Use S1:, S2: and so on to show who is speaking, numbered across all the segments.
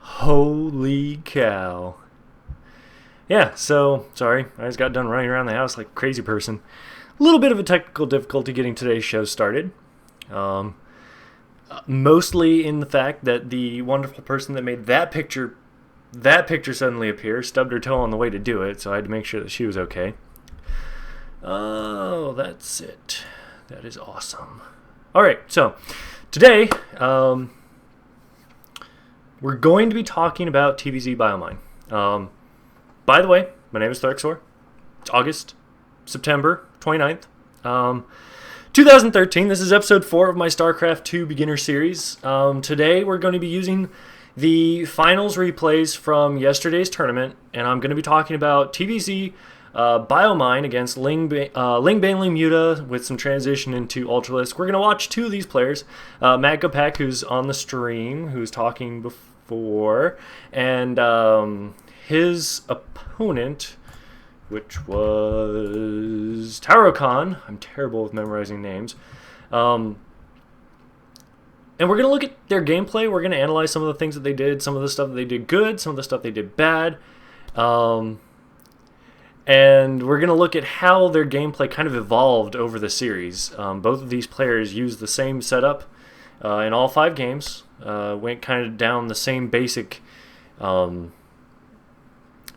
S1: Holy cow. Yeah, so, sorry, I just got done running around the house like a crazy person. A little bit of a technical difficulty getting today's show started. Mostly in the fact that the wonderful person that made that picture suddenly appear, stubbed her toe on the way to do it, so I had to make sure that she was okay. Oh, that's it. That is awesome. Alright, so, today, we're going to be talking about TvZ BioMine. By the way, my name is Tharxor. It's August, September 29th. 2013. This is episode 4 of my StarCraft 2 beginner series. Today we're going to be using the finals replays from yesterday's tournament, and I'm going to be talking about TvZ BioMine against Ling, BLing, Muta with some transition into Ultralisk. We're going to watch two of these players, Matt Gopak, who's on the stream, who's talking before, and his opponent, which was Tarokhan. I'm terrible with memorizing names. And we're going to look at their gameplay. We're going to analyze some of the things that they did, some of the stuff that they did good, some of the stuff they did bad. And we're going to look at how their gameplay kind of evolved over the series. Both of these players used the same setup in all 5 games. Went kind of down the same basic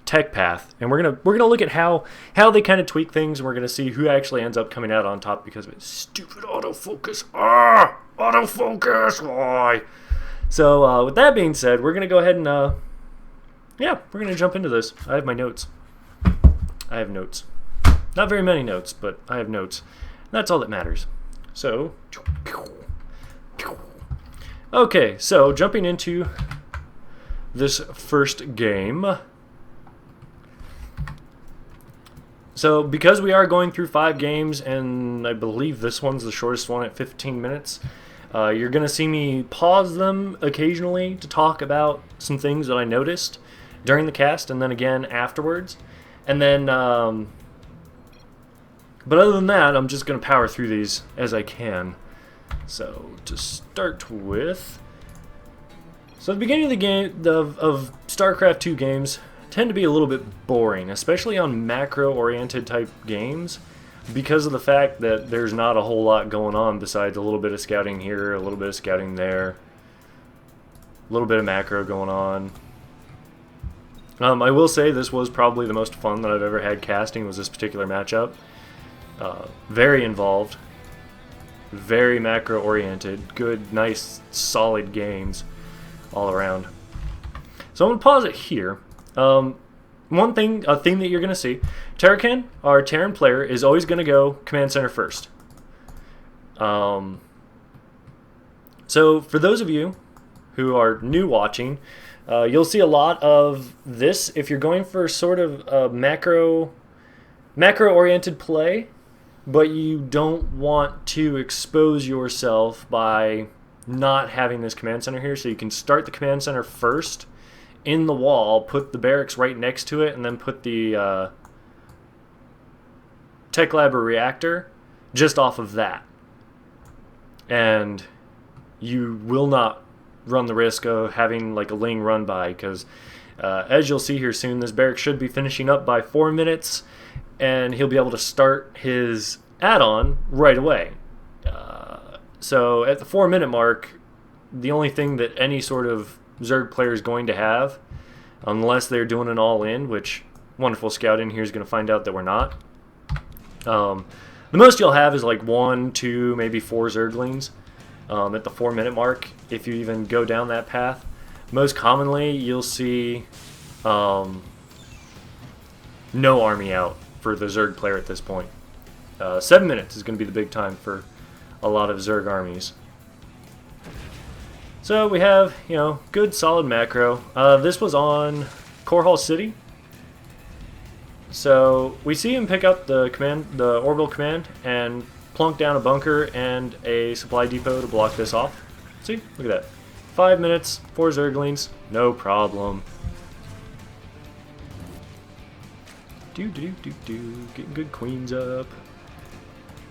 S1: tech path, and we're gonna look at how they kind of tweak things, and we're gonna see who actually ends up coming out on top because of its stupid autofocus. Autofocus! Why? So with that being said, we're gonna go ahead and we're gonna jump into this. I have my notes. I have notes. Not very many notes, but I have notes. That's all that matters. So, okay, so jumping into this first game. So, because we are going through 5 games, and I believe this one's the shortest one at 15 minutes, you're going to see me pause them occasionally to talk about some things that I noticed during the cast, and then again afterwards. And then, but other than that, I'm just going to power through these as I can. So, to start with, so at the beginning of the game, of StarCraft 2 games, tend to be a little bit boring, especially on macro-oriented type games, because of the fact that there's not a whole lot going on besides a little bit of scouting here, a little bit of scouting there, a little bit of macro going on. I will say this was probably the most fun that I've ever had casting, was this particular matchup. Very involved, very macro-oriented, good, nice, solid games all around. So I'm going to pause it here. A theme that you're going to see, Tarokhan, our Terran player, is always going to go command center first. So for those of you who are new watching, you'll see a lot of this if you're going for sort of a macro-oriented play, but you don't want to expose yourself by not having this command center here, so you can start the command center first in the wall, put the barracks right next to it, and then put the tech lab or reactor just off of that. And you will not run the risk of having like a Ling run by, because as you'll see here soon, this barrack should be finishing up by 4 minutes, and he'll be able to start his add-on right away. So at the 4-minute mark, the only thing that any sort of Zerg player is going to have, unless they're doing an all-in, which wonderful scouting here is going to find out that we're not. The most you'll have is like 1, 2, maybe 4 Zerglings at the 4-minute mark, if you even go down that path. Most commonly, you'll see no army out for the Zerg player at this point. 7 minutes is going to be the big time for a lot of Zerg armies. So we have, good solid macro. This was on Core Hall City. So we see him pick up the orbital command, and plunk down a bunker and a supply depot to block this off. See, look at that. 5 minutes, 4 Zerglings, no problem. Getting good queens up.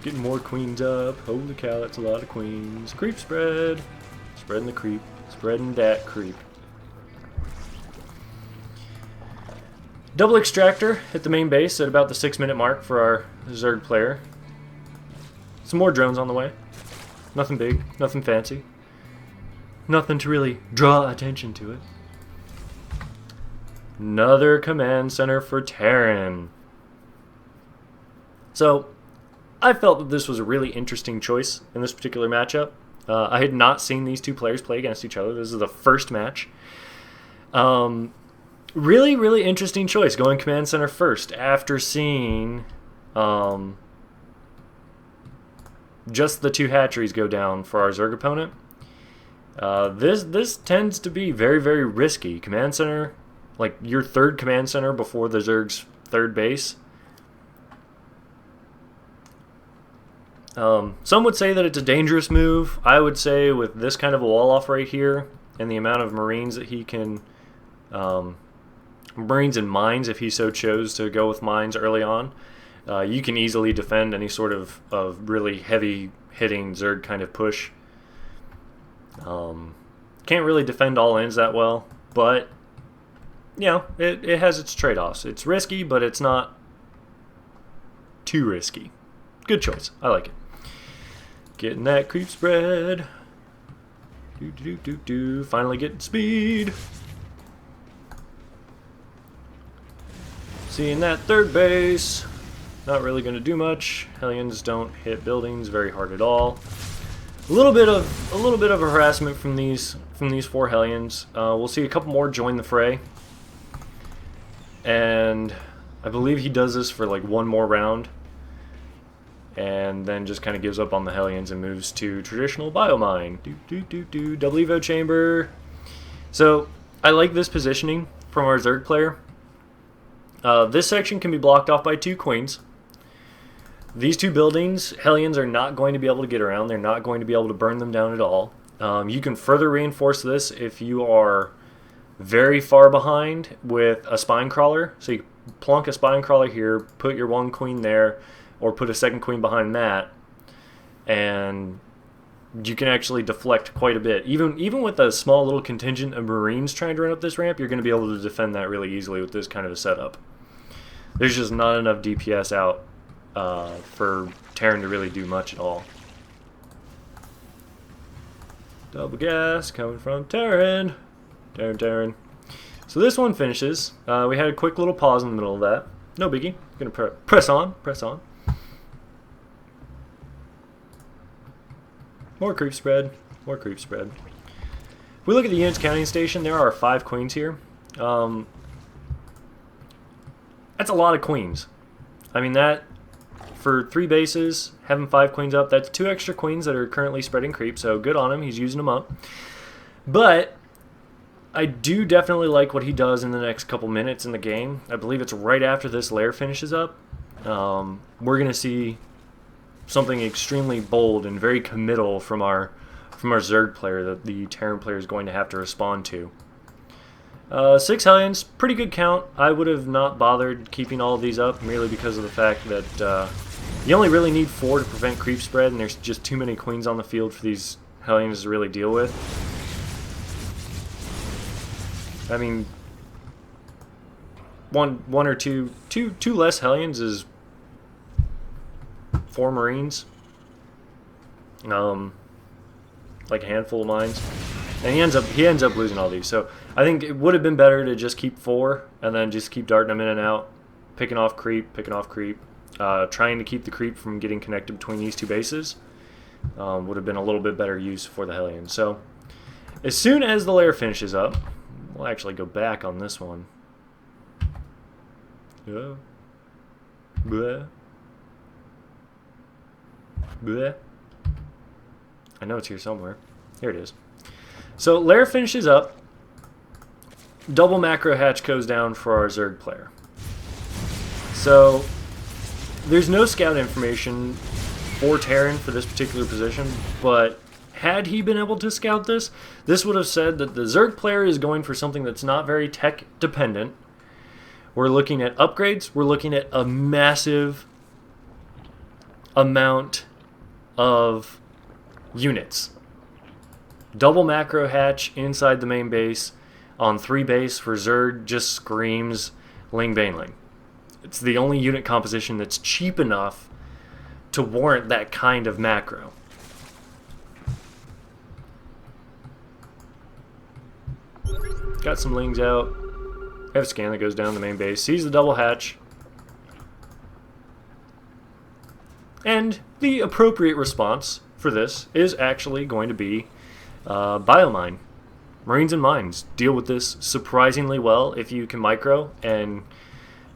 S1: Getting more queens up. Holy cow, that's a lot of queens. Creep spread. Spreading the creep. Spreading that creep. Double extractor at the main base at about the 6-minute mark for our Zerg player. Some more drones on the way. Nothing big, nothing fancy. Nothing to really draw attention to it. Another command center for Terran. So, I felt that this was a really interesting choice in this particular matchup. I had not seen these two players play against each other. This is the first match. Really, really interesting choice, going command center first after seeing just the 2 hatcheries go down for our Zerg opponent. This tends to be very, very risky. Command center, like your 3rd command center before the Zerg's 3rd base. Some would say that it's a dangerous move. I would say with this kind of a wall off right here and the amount of Marines that he can, Marines and mines if he so chose to go with mines early on, you can easily defend any sort of really heavy hitting Zerg kind of push. Can't really defend all ends that well, but you know, it has its trade-offs. It's risky, but it's not too risky. Good choice. I like it. Getting that creep spread. Finally getting speed. Seeing that 3rd base. Not really going to do much. Hellions don't hit buildings very hard at all. A little bit of harassment from these 4 Hellions. We'll see a couple more join the fray. And I believe he does this for like 1 more round. And then just kind of gives up on the Hellions and moves to traditional biomine. Double Evo chamber. So I like this positioning from our Zerg player. This section can be blocked off by 2 queens. These 2 buildings, Hellions are not going to be able to get around. They're not going to be able to burn them down at all. You can further reinforce this if you are very far behind with a spine crawler. So you plunk a spine crawler here, put your 1 queen there, or put a 2nd queen behind that, and you can actually deflect quite a bit. Even with a small little contingent of Marines trying to run up this ramp, you're going to be able to defend that really easily with this kind of a setup. There's just not enough DPS out for Terran to really do much at all. Double gas coming from Terran. Terran. So this one finishes. We had a quick little pause in the middle of that. No biggie. Gonna press on. More creep spread. If we look at the units counting station, there are 5 queens here. That's a lot of queens. I mean, that for 3 bases, having 5 queens up, that's 2 extra queens that are currently spreading creep, so good on him. He's using them up. But I do definitely like what he does in the next couple minutes in the game. I believe it's right after this lair finishes up. We're going to see something extremely bold and very committal from our Zerg player that the Terran player is going to have to respond to. 6 Hellions, pretty good count. I would have not bothered keeping all of these up merely because of the fact that you only really need 4 to prevent creep spread, and there's just too many queens on the field for these Hellions to really deal with. I mean, one or two less Hellions is 4 Marines, like a handful of mines, and he ends up losing all these. So I think it would have been better to just keep 4 and then just keep darting them in and out, picking off creep, trying to keep the creep from getting connected between these 2 bases. Would have been a little bit better use for the Hellions. So as soon as the lair finishes up, we'll actually go back on this one. Yeah. Bleh. Bleh. I know it's here somewhere. Here it is. So lair finishes up. Double macro hatch goes down for our Zerg player. So there's no scout information for Terran for this particular position, but had he been able to scout this, this would have said that the Zerg player is going for something that's not very tech dependent. We're looking at upgrades. We're looking at a massive amount of units. Double macro hatch inside the main base on 3 base for Zerg just screams Ling BLing. It's the only unit composition that's cheap enough to warrant that kind of macro. Got some Lings out. I have a scan that goes down the main base. Sees the double hatch. And the appropriate response for this is actually going to be Biomine. Marines and mines deal with this surprisingly well if you can micro and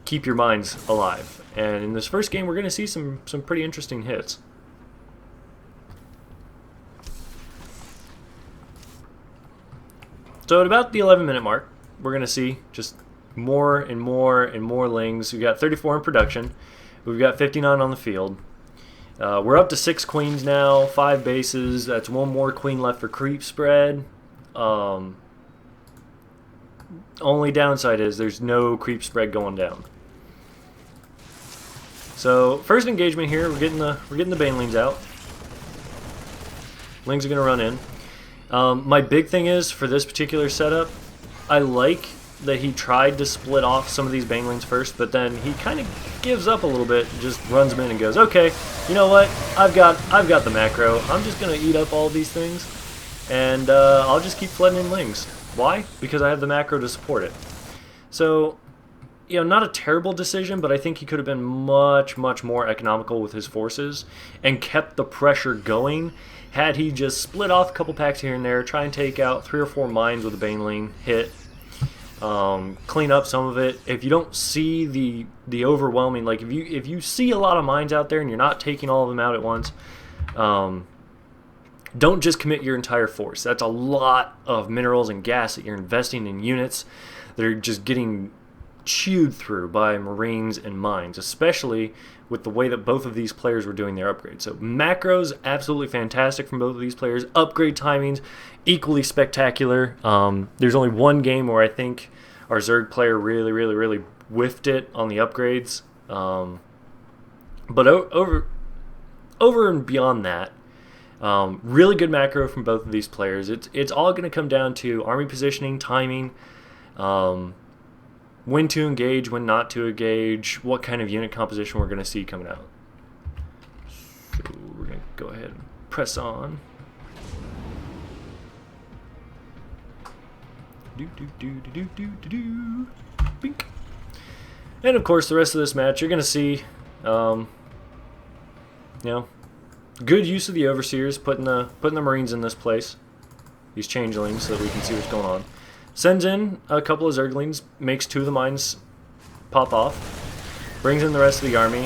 S1: keep your mines alive. And in this first game, we're going to see some pretty interesting hits. So at about the 11-minute mark, we're going to see just more and more and more Lings. We've got 34 in production. We've got 59 on the field. We're up to 6 queens now, 5 bases. That's 1 more queen left for creep spread. Only downside is there's no creep spread going down. So first engagement here, we're getting the banelings out. Lings are going to run in. My big thing is for this particular setup, I like that he tried to split off some of these banelings first, but then he kind of gives up a little bit, just runs them in and goes, okay, you know what? I've got the macro. I'm just going to eat up all these things, and I'll just keep flooding in Lings. Why? Because I have the macro to support it. So, you know, not a terrible decision, but I think he could have been much, much more economical with his forces and kept the pressure going had he just split off a couple packs here and there, try and take out 3 or 4 mines with a baneling hit, clean up some of it. If you don't see the overwhelming, like if you see a lot of mines out there and you're not taking all of them out at once, don't just commit your entire force. That's a lot of minerals and gas that you're investing in units that are just getting chewed through by Marines and mines, especially with the way that both of these players were doing their upgrades. So macros, absolutely fantastic from both of these players. Upgrade timings, equally spectacular. There's only one game where I think our Zerg player really whiffed it on the upgrades. But over and beyond that, really good macro from both of these players. It's all going to come down to army positioning, timing, when to engage, when not to engage, what kind of unit composition we're going to see coming out. So we're going to go ahead and press on. Bink. And of course, the rest of this match, you're going to see, you know, good use of the overseers, putting the Marines in this place, these changelings, so that we can see what's going on. Sends in a couple of Zerglings, makes 2 of the mines pop off, brings in the rest of the army,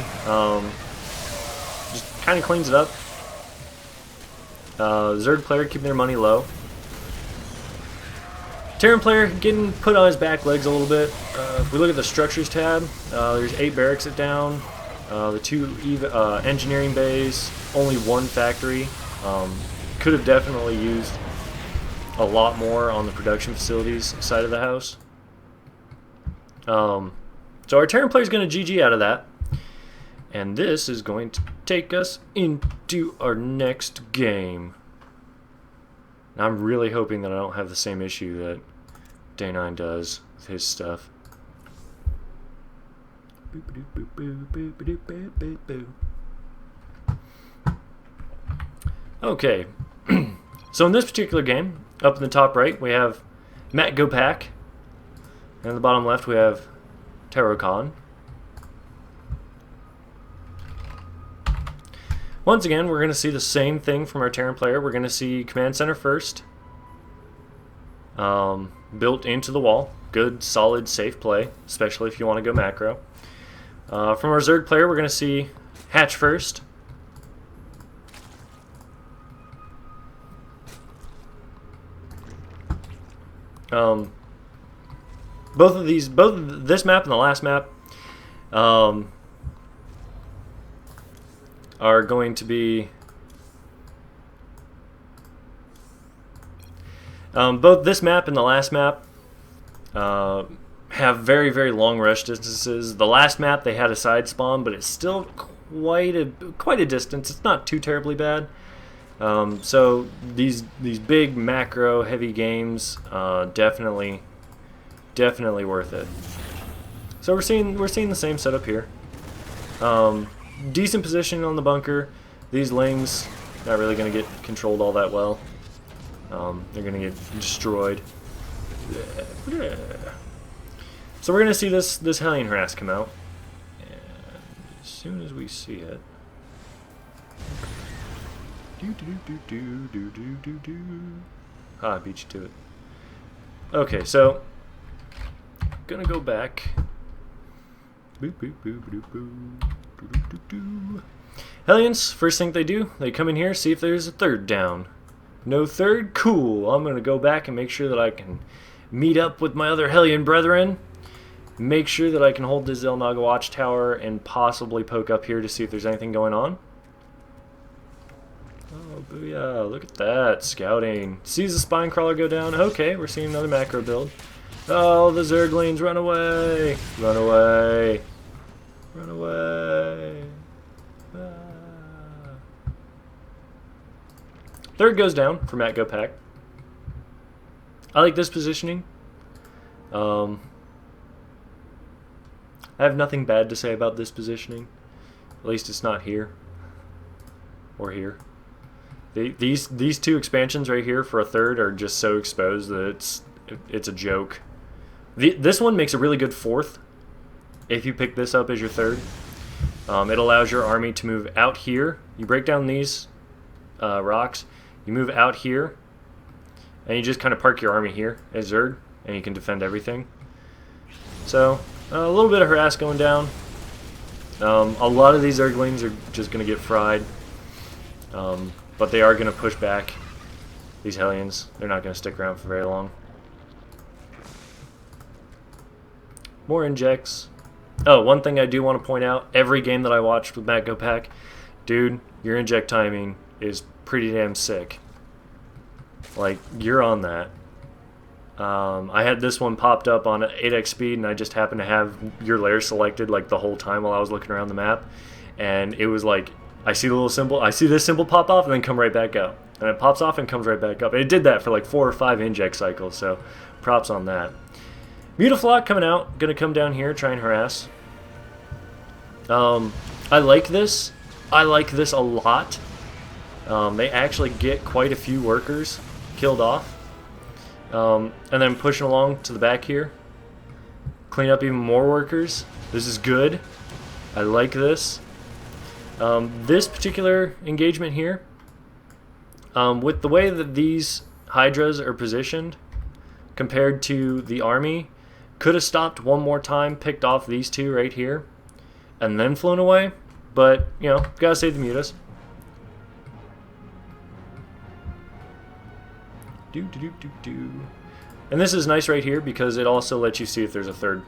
S1: just kind of cleans it up. Zerg player keeping their money low. Terran player getting put on his back legs a little bit. If we look at the structures tab, there's 8 barracks it down, the 2 engineering bays, only 1 factory. Could have definitely used a lot more on the production facilities side of the house. So our Terran player is going to GG out of that. And this is going to take us into our next game. And I'm really hoping that I don't have the same issue that Day9 does with his stuff. Okay. So in this particular game, up in the top right, we have Matt Gopak. And in the bottom left, we have Taro Khan. Once again, we're going to see the same thing from our Terran player. We're going to see Command Center first. Built into the wall. Good, solid, safe play, especially if you want to go macro. From our Zerg player, we're going to see Hatch first. Both this map and the last map, are going to be both this map and the last map have very long rush distances. The last map they had a side spawn, but it's still quite a distance. It's not too terribly bad. So these big macro heavy games, definitely worth it. So we're seeing the same setup here. Decent position on the bunker. These Lings not really going to get controlled all that well. They're going to get destroyed. So we're going to see this Hellion harass come out, and as soon as we see it, I beat you to it. Okay, so gonna go back. Hellions, first thing they do, they come in here, see if there's a third down. No third? Cool. I'm gonna go back and make sure that I can meet up with my other Hellion brethren. Make sure that I can hold the Xel'Naga Watchtower and possibly poke up here to see if there's anything going on. Oh, booyah. Look at that. Scouting. Sees the Spine Crawler go down. Okay, we're seeing another macro build. Oh, the Zerglings. Run away. Run away. Run away. Ah. Third goes down for Matt Go Pack. I like this positioning. I have nothing bad to say about this positioning. At least it's not here. Or here. These two expansions right here for a third are just so exposed that it's a joke. This one makes a really good fourth if you pick this up as your third. It allows your army to move out here. You break down these rocks. You move out here. And you just kind of park your army here as Zerg. And you can defend everything. So, a little bit of harass going down. A lot of these Zerglings are just going to get fried. But they are going to push back these Hellions. They're not going to stick around for very long. More injects. Oh, one thing I do want to point out. Every game that I watched with Matt Go Pack, dude, your inject timing is pretty damn sick. Like, you're on that. I had this one popped up on 8x speed, and I just happened to have your lair selected like the whole time while I was looking around the map. And it was like, I see the little symbol, I see this symbol pop off and then come right back up. And it pops off and comes right back up. And it did that for like 4 or 5 inject cycles, so props on that. Mutaflock coming out, gonna come down here, try and harass. I like this. I like this a lot. They actually get quite a few workers killed off. And then pushing along to the back here. Clean up even more workers. This is good. I like this. This particular engagement here, with the way that these Hydras are positioned compared to the army, could have stopped one more time, picked off these two right here, and then flown away. But, you know, gotta save the Mutas. And this is nice right here because it also lets you see if there's a third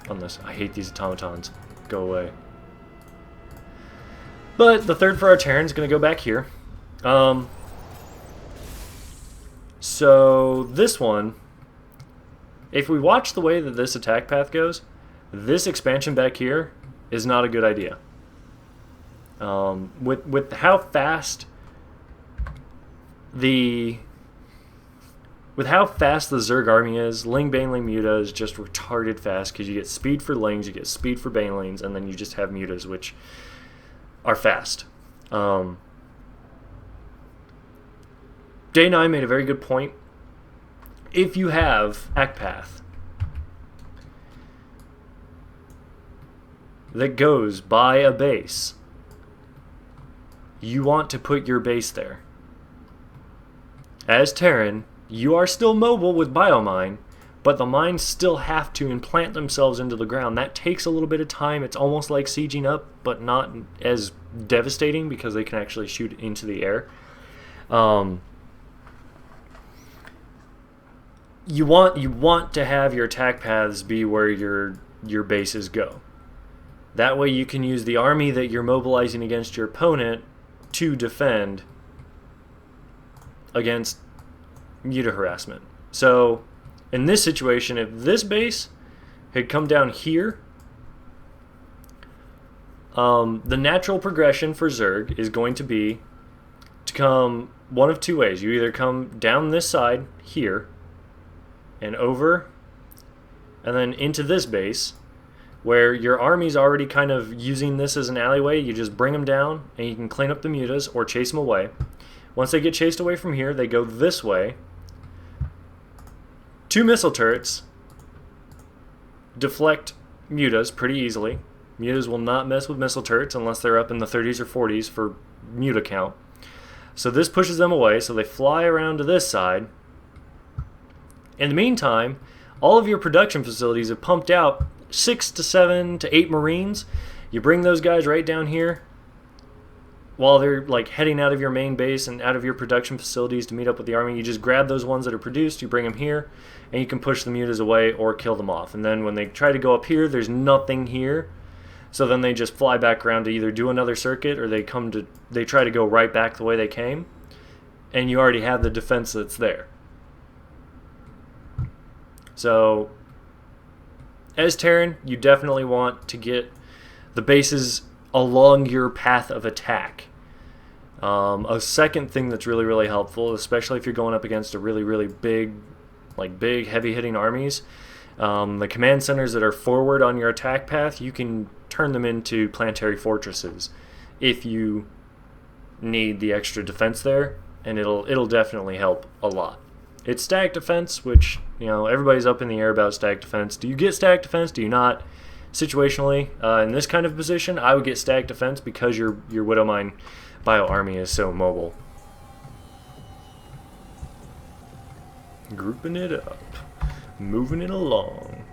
S1: on this. I hate these automatons. Go away. But the third for our Terran is going to go back here. So this one, if we watch the way that this attack path goes, this expansion back here is not a good idea. With how fast the Zerg army is, Ling, BLing, Muta is just retarded fast because you get speed for Lings, you get speed for BLings, and then you just have Mutas, which are fast. Day9 made a very good point. If you have attack path that goes by a base, you want to put your base there. As Terran, you are still mobile with Biomine, but the mines still have to implant themselves into the ground. That takes a little bit of time. It's almost like sieging up, but not as devastating because they can actually shoot into the air. You want to have your attack paths be where your bases go. That way you can use the army that you're mobilizing against your opponent to defend against Muta harassment. So in this situation, if this base had come down here, the natural progression for Zerg is going to be to come one of two ways. You either come down this side here and over and then into this base, where your army's already kind of using this as an alleyway. You just bring them down, and you can clean up the mutas or chase them away. Once they get chased away from here, they go this way. 2 missile turrets deflect mutas pretty easily. Mutas will not mess with missile turrets unless they're up in the 30s or 40s for muta count. So this pushes them away, so they fly around to this side. In the meantime, all of your production facilities have pumped out 6 to 7 to 8 Marines. You bring those guys right down here while they're like heading out of your main base and out of your production facilities to meet up with the army. You just grab those ones that are produced, you bring them here, and you can push the mutas away or kill them off. And then when they try to go up here, there's nothing here. So then they just fly back around to either do another circuit, or they try to go right back the way they came, and you already have the defense that's there. So as Terran, you definitely want to get the bases along your path of attack. A second thing that's really, really helpful, especially if you're going up against a really, really big, heavy-hitting armies, the command centers that are forward on your attack path, you can turn them into planetary fortresses if you need the extra defense there, and it'll definitely help a lot. It's static defense, which, you know, everybody's up in the air about static defense. Do you get static defense? Do you not? Situationally, in this kind of position, I would get static defense because your Widowmine bio army is so mobile. Grouping it up, moving it along.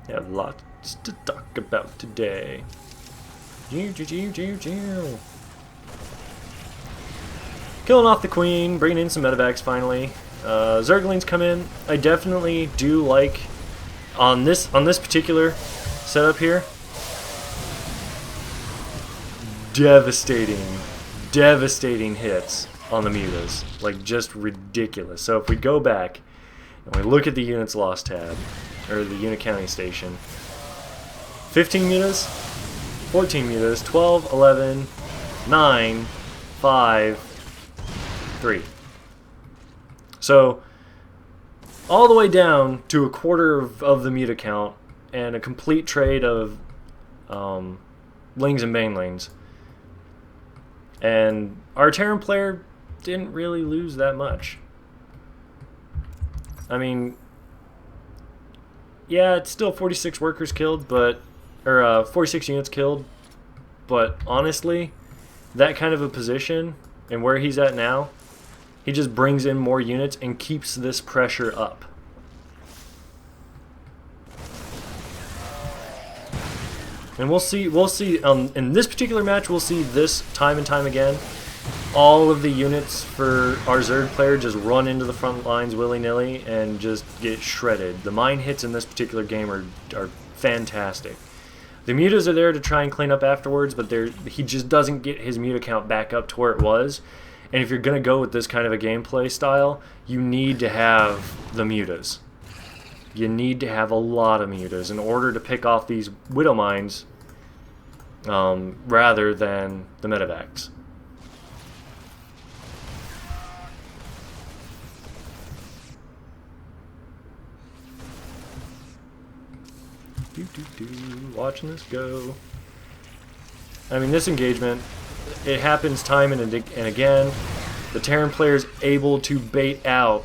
S1: Have lots to talk about today. Killing off the queen, bringing in some medevacs finally. Zerglings come in. I definitely do like on this particular setup here. Devastating hits on the mutas, like just ridiculous. So if we go back and we look at the units lost tab, or the unit counting station, 15 mutas, 14 mutas, 12, 11, 9, 5, 3. So all the way down to a quarter of the muta count and a complete trade of Lings and BLings. And our Terran player didn't really lose that much. I mean, yeah, it's still 46 workers killed, but 46 units killed. But honestly, that kind of a position and where he's at now, he just brings in more units and keeps this pressure up. And we'll see in this particular match, we'll see this time and time again. All of the units for our Zerg player just run into the front lines willy-nilly and just get shredded. The mine hits in this particular game are fantastic. The mutas are there to try and clean up afterwards, but he just doesn't get his muta count back up to where it was. And if you're going to go with this kind of a gameplay style, you need to have the mutas. You need to have a lot of mutas in order to pick off these widow mines rather than the medevacs. Watching this go. I mean, this engagement, it happens time and again. The Terran player is able to bait out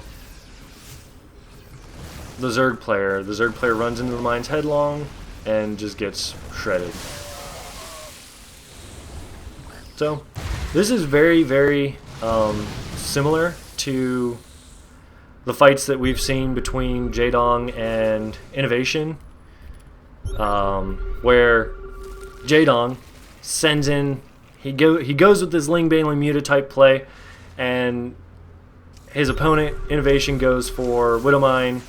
S1: the Zerg player. The Zerg player runs into the mines headlong and just gets shredded. So, this is very, very similar to the fights that we've seen between Jaedong and Innovation, where Jaedong sends in, he goes with this Ling BLing Muta type play, and his opponent Innovation goes for Widowmine,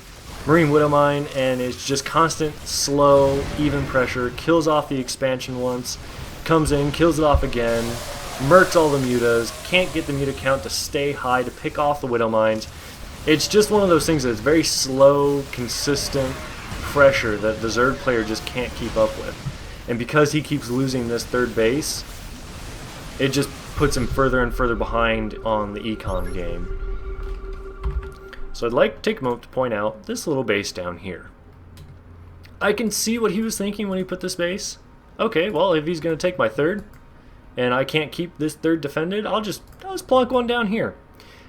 S1: Marine Widowmine, and it's just constant, slow, even pressure. Kills off the expansion once, comes in, kills it off again, murks all the mutas, can't get the muta count to stay high to pick off the Widowmines. It's just one of those things that's very slow, consistent pressure that the Zerg player just can't keep up with. And because he keeps losing this third base, it just puts him further and further behind on the econ game. So I'd like to take a moment to point out this little base down here. I can see what he was thinking when he put this base. Okay, well, if he's going to take my third, and I can't keep this third defended, I'll just plonk one down here.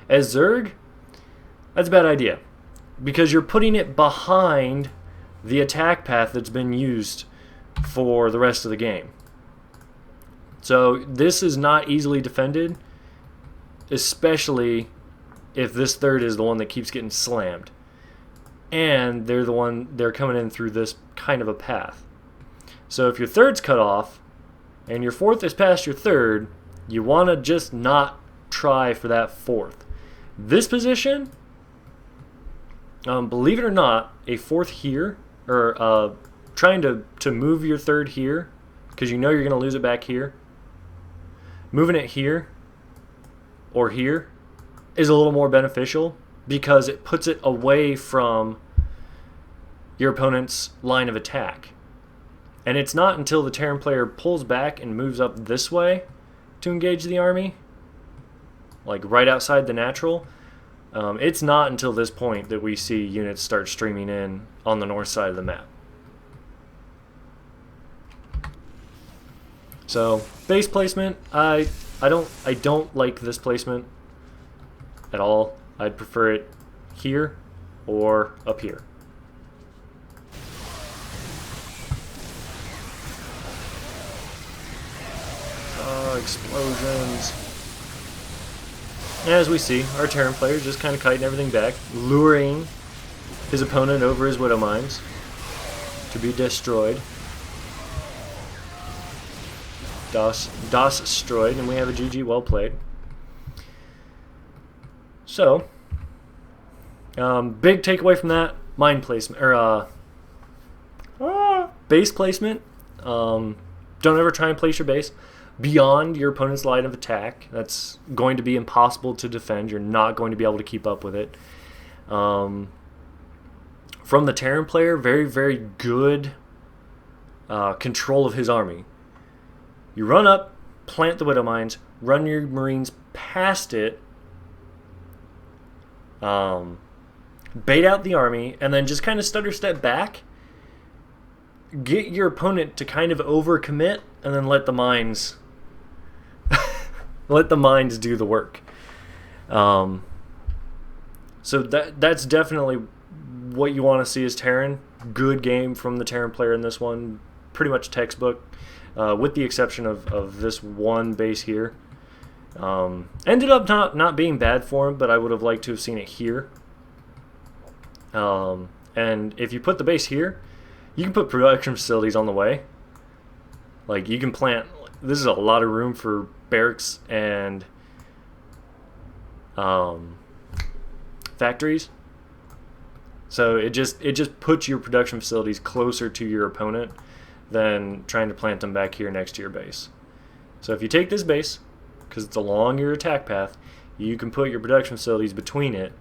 S1: As Zerg, that's a bad idea, because you're putting it behind the attack path that's been used for the rest of the game. So this is not easily defended, especially if this third is the one that keeps getting slammed. And they're coming in through this kind of a path. So if your third's cut off and your fourth is past your third, you want to just not try for that fourth. This position, believe it or not, a fourth here, or trying to move your third here, because you know you're going to lose it back here, moving it here or here is a little more beneficial because it puts it away from your opponent's line of attack. And it's not until the Terran player pulls back and moves up this way to engage the army, like right outside the natural, it's not until this point that we see units start streaming in on the north side of the map. So base placement, I don't like this placement at all. I'd prefer it here or up here. Explosions. As we see, our Terran player is just kind of kiting everything back, luring his opponent over his Widow Mines to be destroyed. Das destroyed, and we have a GG, well played. So, big takeaway from that, mine placement, or base placement. Don't ever try and place your base beyond your opponent's line of attack. That's going to be impossible to defend. You're not going to be able to keep up with it. From the Terran player, very, very good control of his army. You run up, plant the Widow Mines, run your Marines past it, bait out the army, and then just kind of stutter step back, get your opponent to kind of overcommit, and then let the mines let the mines do the work. So that's definitely what you want to see as Terran. Good game from the Terran player in this one. Pretty much textbook, with the exception of this one base here. Ended up not being bad for him, but I would have liked to have seen it here. And if you put the base here, you can put production facilities on the way. Like, you can plant, this is a lot of room for barracks and factories. So it just puts your production facilities closer to your opponent than trying to plant them back here next to your base. So if you take this base, because it's along your attack path, you can put your production facilities between it,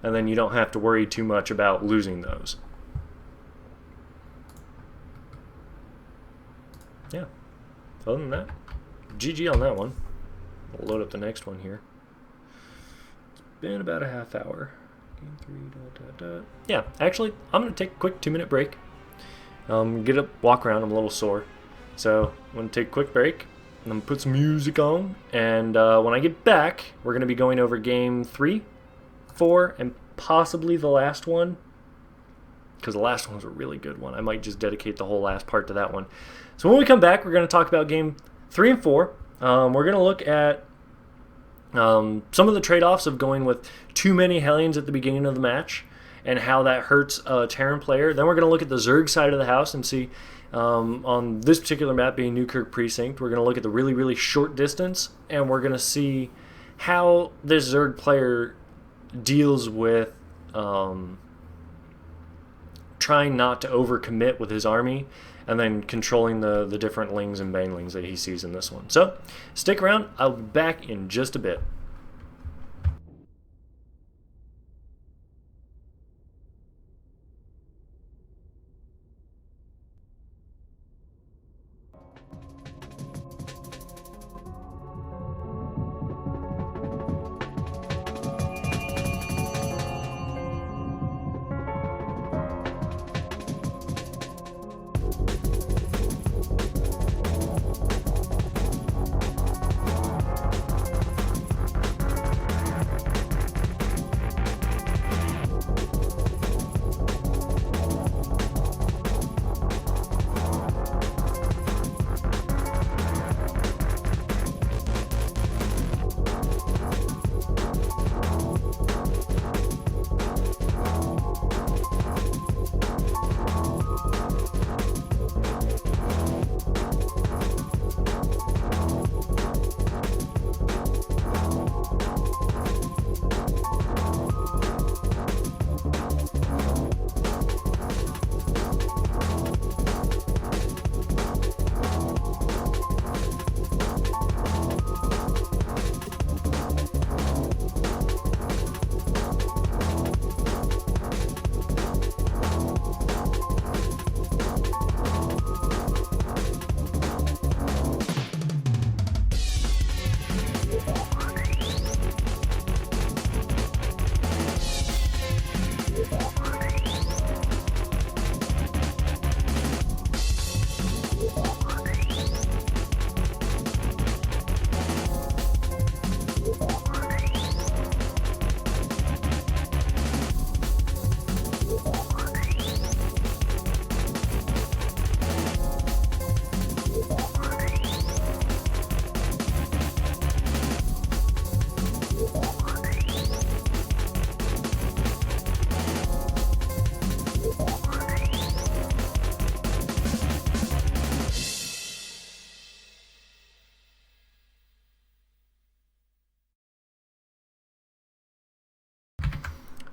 S1: and then you don't have to worry too much about losing those. Yeah. Other than that, GG on that one. We'll load up the next one here. It's been about a half hour. Game 3, Yeah, actually, I'm going to take a quick 2-minute break. Get up, walk around. I'm a little sore. So I'm going to take a quick break. And then put some music on. And when I get back, we're going to be going over game 3, 4, and possibly the last one. Because the last one was a really good one. I might just dedicate the whole last part to that one. So when we come back, we're going to talk about game 3 and 4. We're going to look at some of the trade-offs of going with too many Hellions at the beginning of the match and how that hurts a Terran player. Then we're going to look at the Zerg side of the house and see, on this particular map being Newkirk Precinct, we're going to look at the really, really short distance, and we're going to see how this Zerg player deals with trying not to overcommit with his army, and then controlling the different Lings and BLings that he sees in this one. So, stick around. I'll be back in just a bit.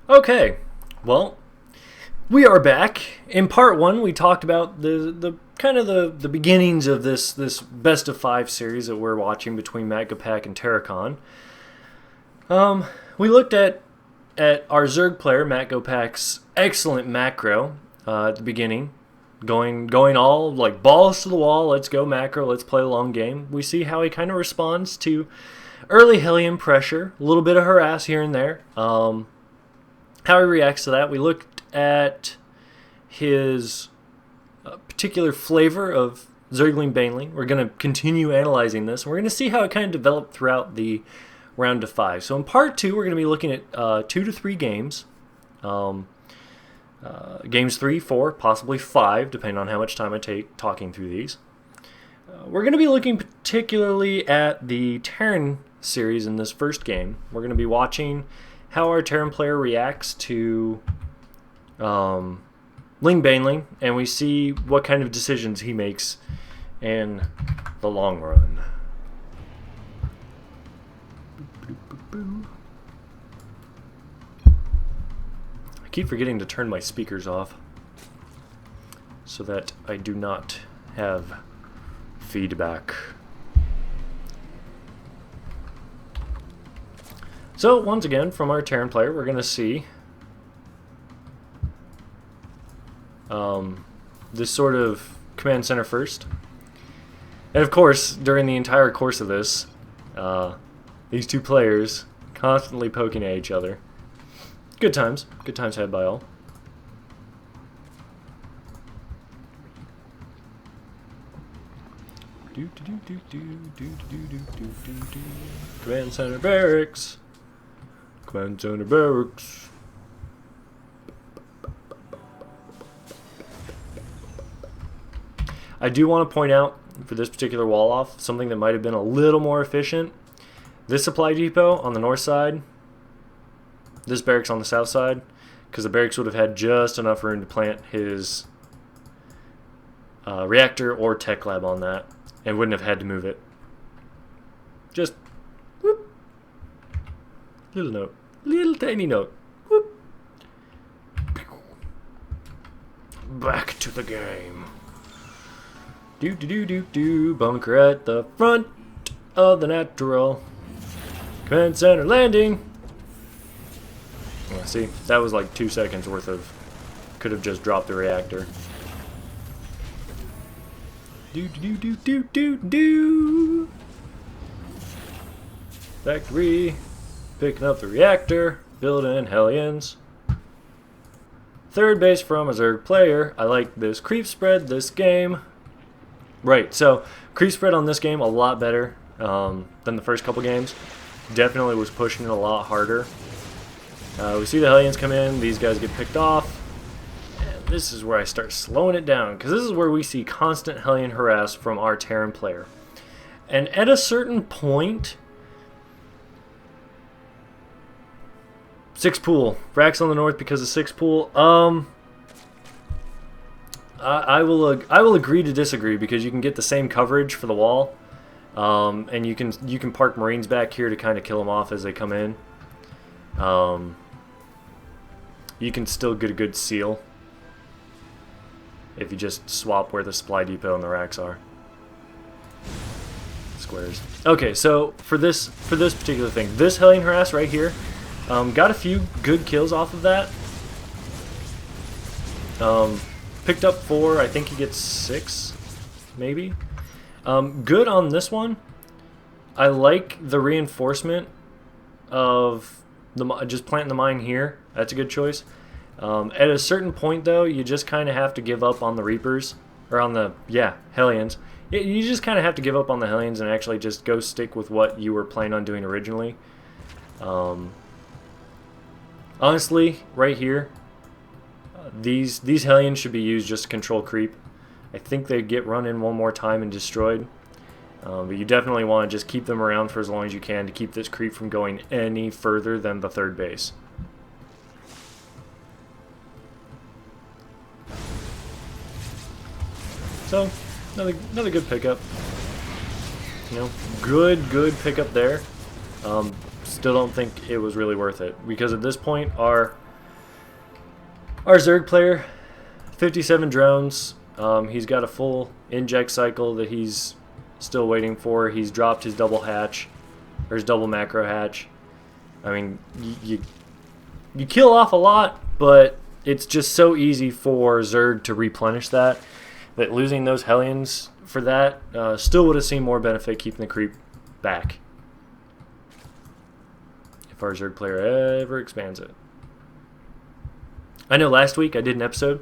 S1: Okay, well, we are back. In part one, we talked about the kind of the beginnings of this best of 5 series that we're watching between Matgopak and Terracon. We looked at our Zerg player Matgopak's excellent macro at the beginning, going all like balls to the wall. Let's go macro. Let's play a long game. We see how he kind of responds to early Hellion pressure, a little bit of harass here and there. How he reacts to that. We looked at his particular flavor of Zergling BLing. We're going to continue analyzing this. We're going to see how it kind of developed throughout the round of 5. So in part 2, we're going to be looking at 2 to 3 games. Games 3, 4, possibly 5, depending on how much time I take talking through these. We're going to be looking particularly at the Terran series in this first game. We're going to be watching how our Terran player reacts to Ling BLing, and we see what kind of decisions he makes in the long run. I keep forgetting to turn my speakers off so that I do not have feedback. So, once again, from our Terran player, we're going to see this sort of command center first. And of course, during the entire course of this, these two players constantly poking at each other. Good times had by all. Command center barracks. Command center barracks. I do want to point out for this particular wall off something that might have been a little more efficient. This supply depot on the north side, this barracks on the south side, because the barracks would have had just enough room to plant his reactor or tech lab on that and wouldn't have had to move it. Just whoop. Little note. Little tiny note. Whoop. Back to the game. Bunker at the front of the natural. Command center landing. Well, see, that was like 2 seconds worth of. Could have just dropped the reactor. Factory. Picking up the reactor. Building Hellions. Third base from a Zerg player. I like this creep spread this game. Right, so creep spread on this game a lot better than the first couple games. Definitely was pushing it a lot harder. We see the Hellions come in. These guys get picked off. And this is where I start slowing it down, because this is where we see constant Hellion harass from our Terran player. And at a certain point, 6 pool. Racks on the north because of 6 pool. I will agree to disagree, because you can get the same coverage for the wall, and you can park Marines back here to kind of kill them off as they come in. You can still get a good seal if you just swap where the supply depot and the racks are. Squares. Okay, so for this particular thing, this Hellion harass right here, got a few good kills off of that. Picked up 4. I think he gets 6, maybe. Good on this one. I like the reinforcement of just planting the mine here. That's a good choice. At a certain point, though, you just kind of have to give up on the Reapers, or on the, yeah, Hellions. You just kind of have to give up on the Hellions and actually just go stick with what you were planning on doing originally. Honestly, right here, these Hellions should be used just to control creep. I think they get run in one more time and destroyed. But you definitely want to just keep them around for as long as you can to keep this creep from going any further than the third base. So, another good pickup. You know, good pickup there. Still don't think it was really worth it, because at this point our Zerg player, 57 drones. He's got a full inject cycle that he's still waiting for. He's dropped his double hatch, or his double macro hatch. I mean, you kill off a lot, but it's just so easy for Zerg to replenish that losing those Hellions for that still would have seen more benefit keeping the creep back, if our Zerg player ever expands it. I know last week I did an episode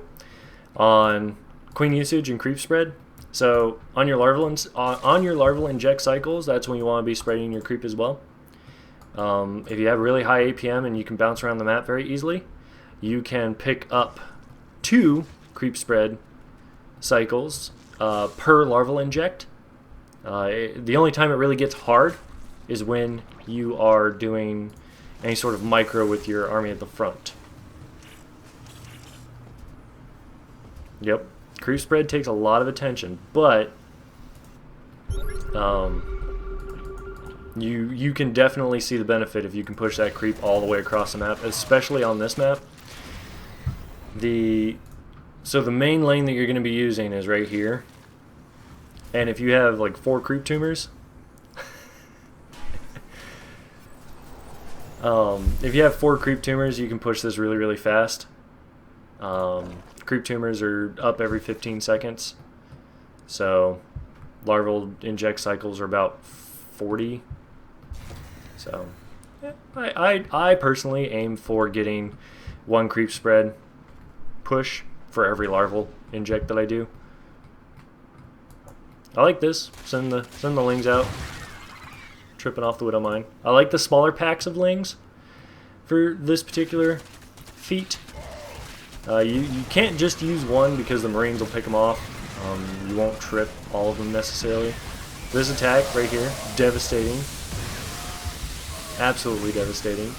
S1: on queen usage and creep spread. So on your larval inject cycles, that's when you want to be spreading your creep as well. If you have really high APM and you can bounce around the map very easily, you can pick up 2 creep spread cycles per larval inject. The only time it really gets hard is when you are doing any sort of micro with your army at the front. Yep, creep spread takes a lot of attention, but you can definitely see the benefit if you can push that creep all the way across the map, especially on this map. So the main lane that you're going to be using is right here, and if you have like 4 creep tumors, if you have 4 creep tumors, you can push this really fast. Creep tumors are up every 15 seconds, so larval inject cycles are about 40. So I personally aim for getting 1 creep spread push for every larval inject that I do. I like this. Send the Lings out. Tripping off the Widow Mine. I like the smaller packs of Lings for this particular feat. You can't just use 1 because the Marines will pick them off. You won't trip all of them necessarily. This attack right here, devastating. Absolutely devastating.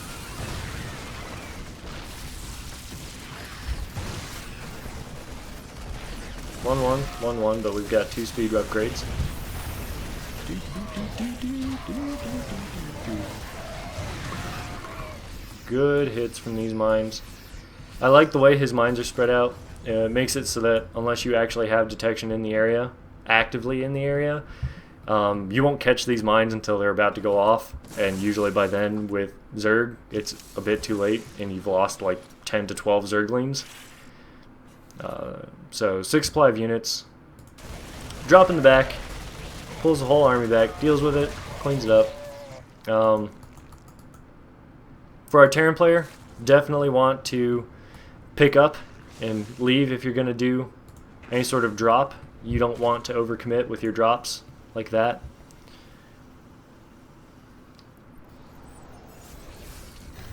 S1: One, but we've got 2 speed upgrades. Good hits from these mines. I like the way his mines are spread out. It makes it so that unless you actually have detection in the area, actively in the area, you won't catch these mines until they're about to go off, and usually by then with Zerg it's a bit too late and you've lost like 10 to 12 Zerglings. So 6 supply of units, drop in the back, pulls the whole army back, deals with it, cleans it up. For our Terran player, definitely want to pick up and leave if you're going to do any sort of drop. You don't want to overcommit with your drops like that.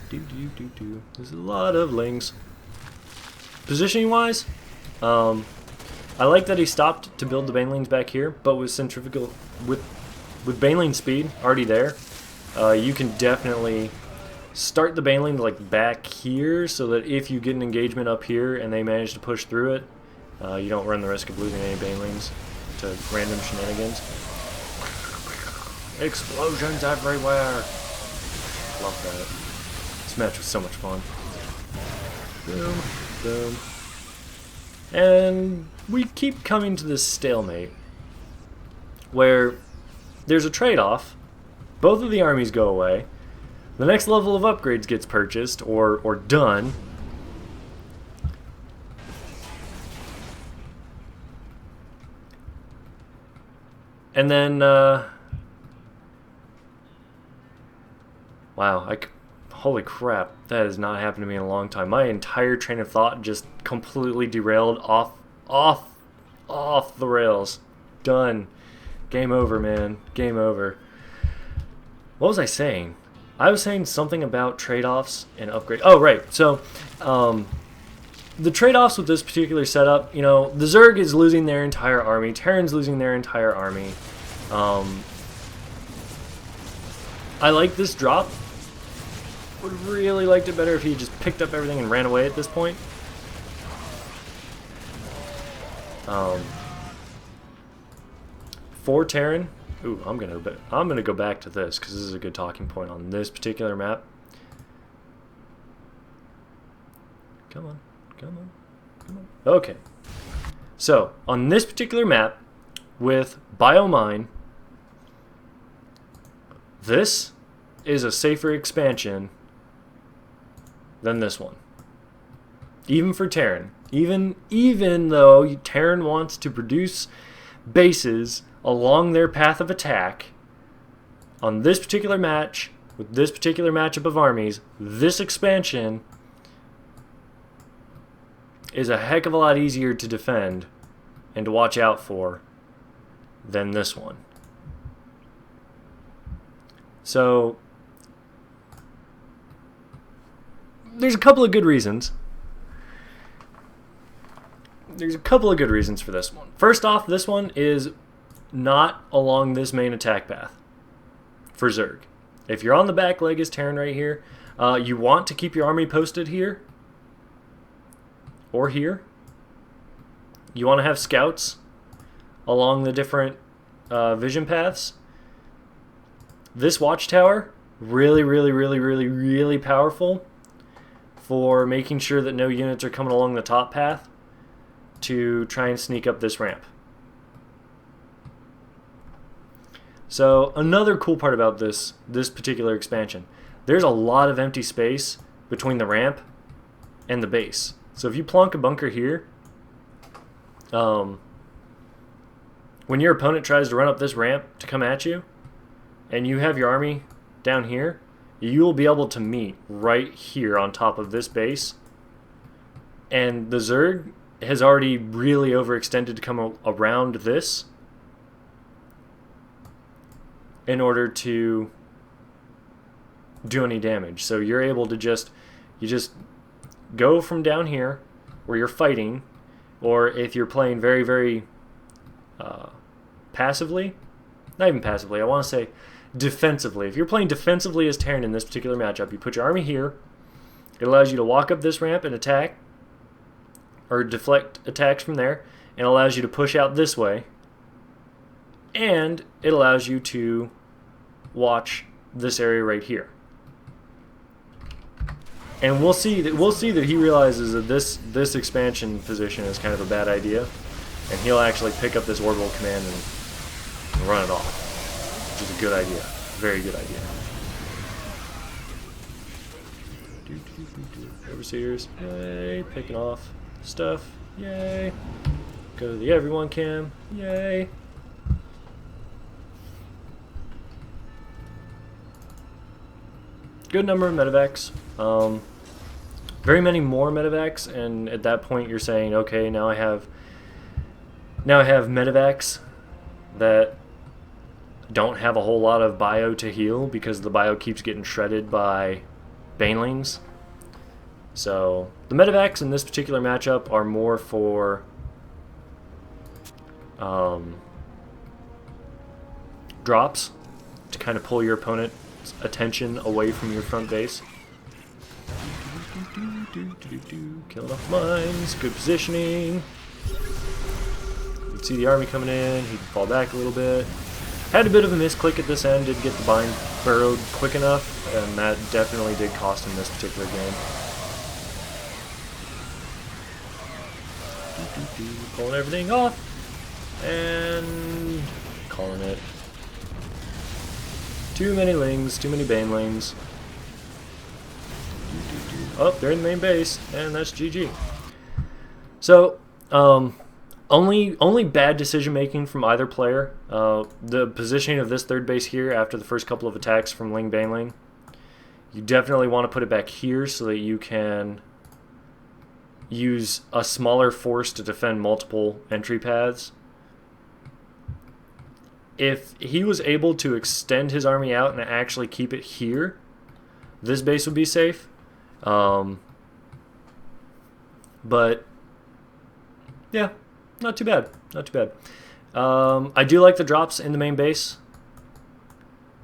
S1: There's a lot of Lings. Positioning wise, I like that he stopped to build the Banelings back here, but with centrifugal, with Baneling speed already there, you can definitely start the Baneling like back here, so that if you get an engagement up here and they manage to push through it, you don't run the risk of losing any Banelings to random shenanigans. Explosions everywhere! Love that. This match was so much fun. Boom, boom. And we keep coming to this stalemate where there's a trade-off. Both of the armies go away. The next level of upgrades gets purchased or done. And then, wow, Holy crap, that has not happened to me in a long time. My entire train of thought just completely derailed off the rails. Done. Game over, man. Game over. What was I saying? I was saying something about trade-offs and upgrade. Oh, right. So, the trade-offs with this particular setup, you know, the Zerg is losing their entire army. Terran's losing their entire army. I like this drop. Would really liked it better if he just picked up everything and ran away at this point. For Terran, ooh, I'm gonna go back to this because this is a good talking point on this particular map. Come on, come on, come on. Okay, so on this particular map with Biomine, this is a safer expansion than this one. Even for Terran. Even though Terran wants to produce bases along their path of attack, on this particular match, with this particular matchup of armies, this expansion is a heck of a lot easier to defend and to watch out for than this one. So there's a couple of good reasons. There's a couple of good reasons for this one. First off, this one is not along this main attack path for Zerg. If you're on the back leg as Terran right here, you want to keep your army posted here or here. You want to have scouts along the different vision paths. This watchtower, really powerful for making sure that no units are coming along the top path to try and sneak up this ramp. So another cool part about this particular expansion, there's a lot of empty space between the ramp and the base. So if you plonk a bunker here, when your opponent tries to run up this ramp to come at you, and you have your army down here, you will be able to meet right here on top of this base. And the Zerg has already really overextended to come around this in order to do any damage. So you're able to just go from down here where you're fighting, or if you're playing very passively, not even passively, I want to say defensively. If you're playing defensively as Terran in this particular matchup, you put your army here. It allows you to walk up this ramp and attack, or deflect attacks from there, and allows you to push out this way. And it allows you to watch this area right here. And we'll see that he realizes that this expansion position is kind of a bad idea, and he'll actually pick up this orbital command and run it off, which is a good idea, very good idea. Overseers, yay! Picking off stuff, yay! Go to the everyone cam, yay! Good number of medevacs. Very many more medevacs, and at that point you're saying, okay, now I have medevacs that don't have a whole lot of bio to heal because the bio keeps getting shredded by banelings. So the medevacs in this particular matchup are more for drops to kind of pull your opponent's attention away from your front base. Killing off mines, good positioning. You can see the army coming in, he can fall back a little bit. Had a bit of a misclick at this end, didn't get the bind burrowed quick enough, and that definitely did cost him this particular game. Pulling everything off, and calling it. Too many Lings, too many banelings. Oh, they're in the main base, and that's GG. So, only bad decision making from either player. The positioning of this third base here after the first couple of attacks from Ling Baneling. You definitely want to put it back here so that you can use a smaller force to defend multiple entry paths. If he was able to extend his army out and actually keep it here, this base would be safe. But yeah, not too bad. Not too bad. I do like the drops in the main base.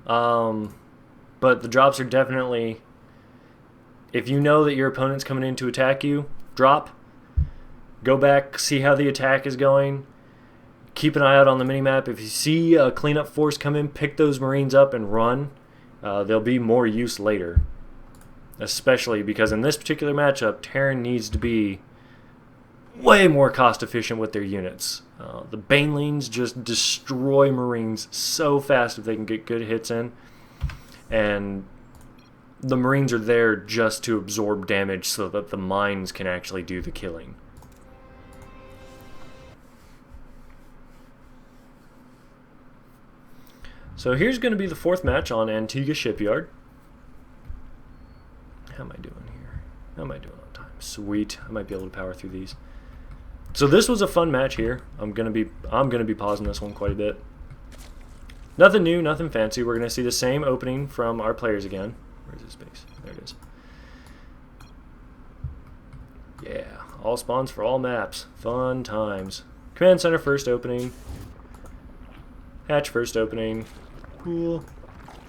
S1: But the drops are definitely, if you know that your opponent's coming in to attack you, drop, go back, see how the attack is going, keep an eye out on the minimap. If you see a cleanup force come in, pick those Marines up and run. They'll be more use later, especially because in this particular matchup, Terran needs to be way more cost efficient with their units. The BLings just destroy Marines so fast if they can get good hits in, and the Marines are there just to absorb damage so that the mines can actually do the killing. So here's going to be the fourth match on Antigua Shipyard. How am I doing here? How am I doing on time? Sweet. I might be able to power through these. So this was a fun match here. I'm gonna be pausing this one quite a bit. Nothing new, nothing fancy. We're gonna see the same opening from our players again. Where's this base? There it is. Yeah, all spawns for all maps. Fun times. Command center first opening. Hatch first opening. Cool.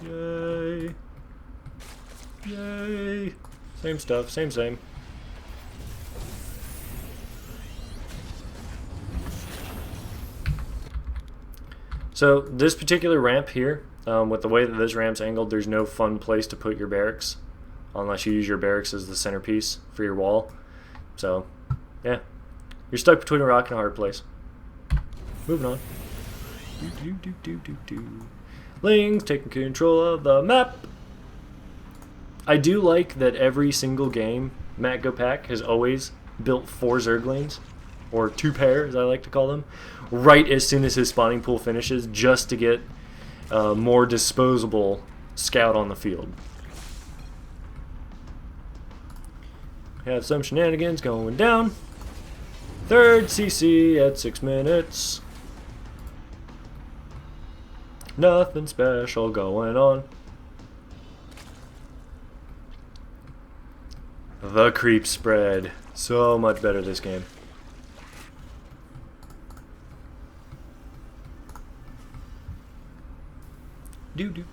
S1: Yay. Yay. Same stuff, same. So this particular ramp here, with the way that this ramp's angled, there's no fun place to put your barracks unless you use your barracks as the centerpiece for your wall. So, yeah, you're stuck between a rock and a hard place. Moving on. Ling's taking control of the map. I do like that every single game, Matt Gopak has always built 4 Zerglings, or 2 pair as I like to call them, right as soon as his spawning pool finishes, just to get a more disposable scout on the field. Have some shenanigans going down. 3rd CC at 6 minutes. Nothing special going on. The creep spread. So much better this game. Getting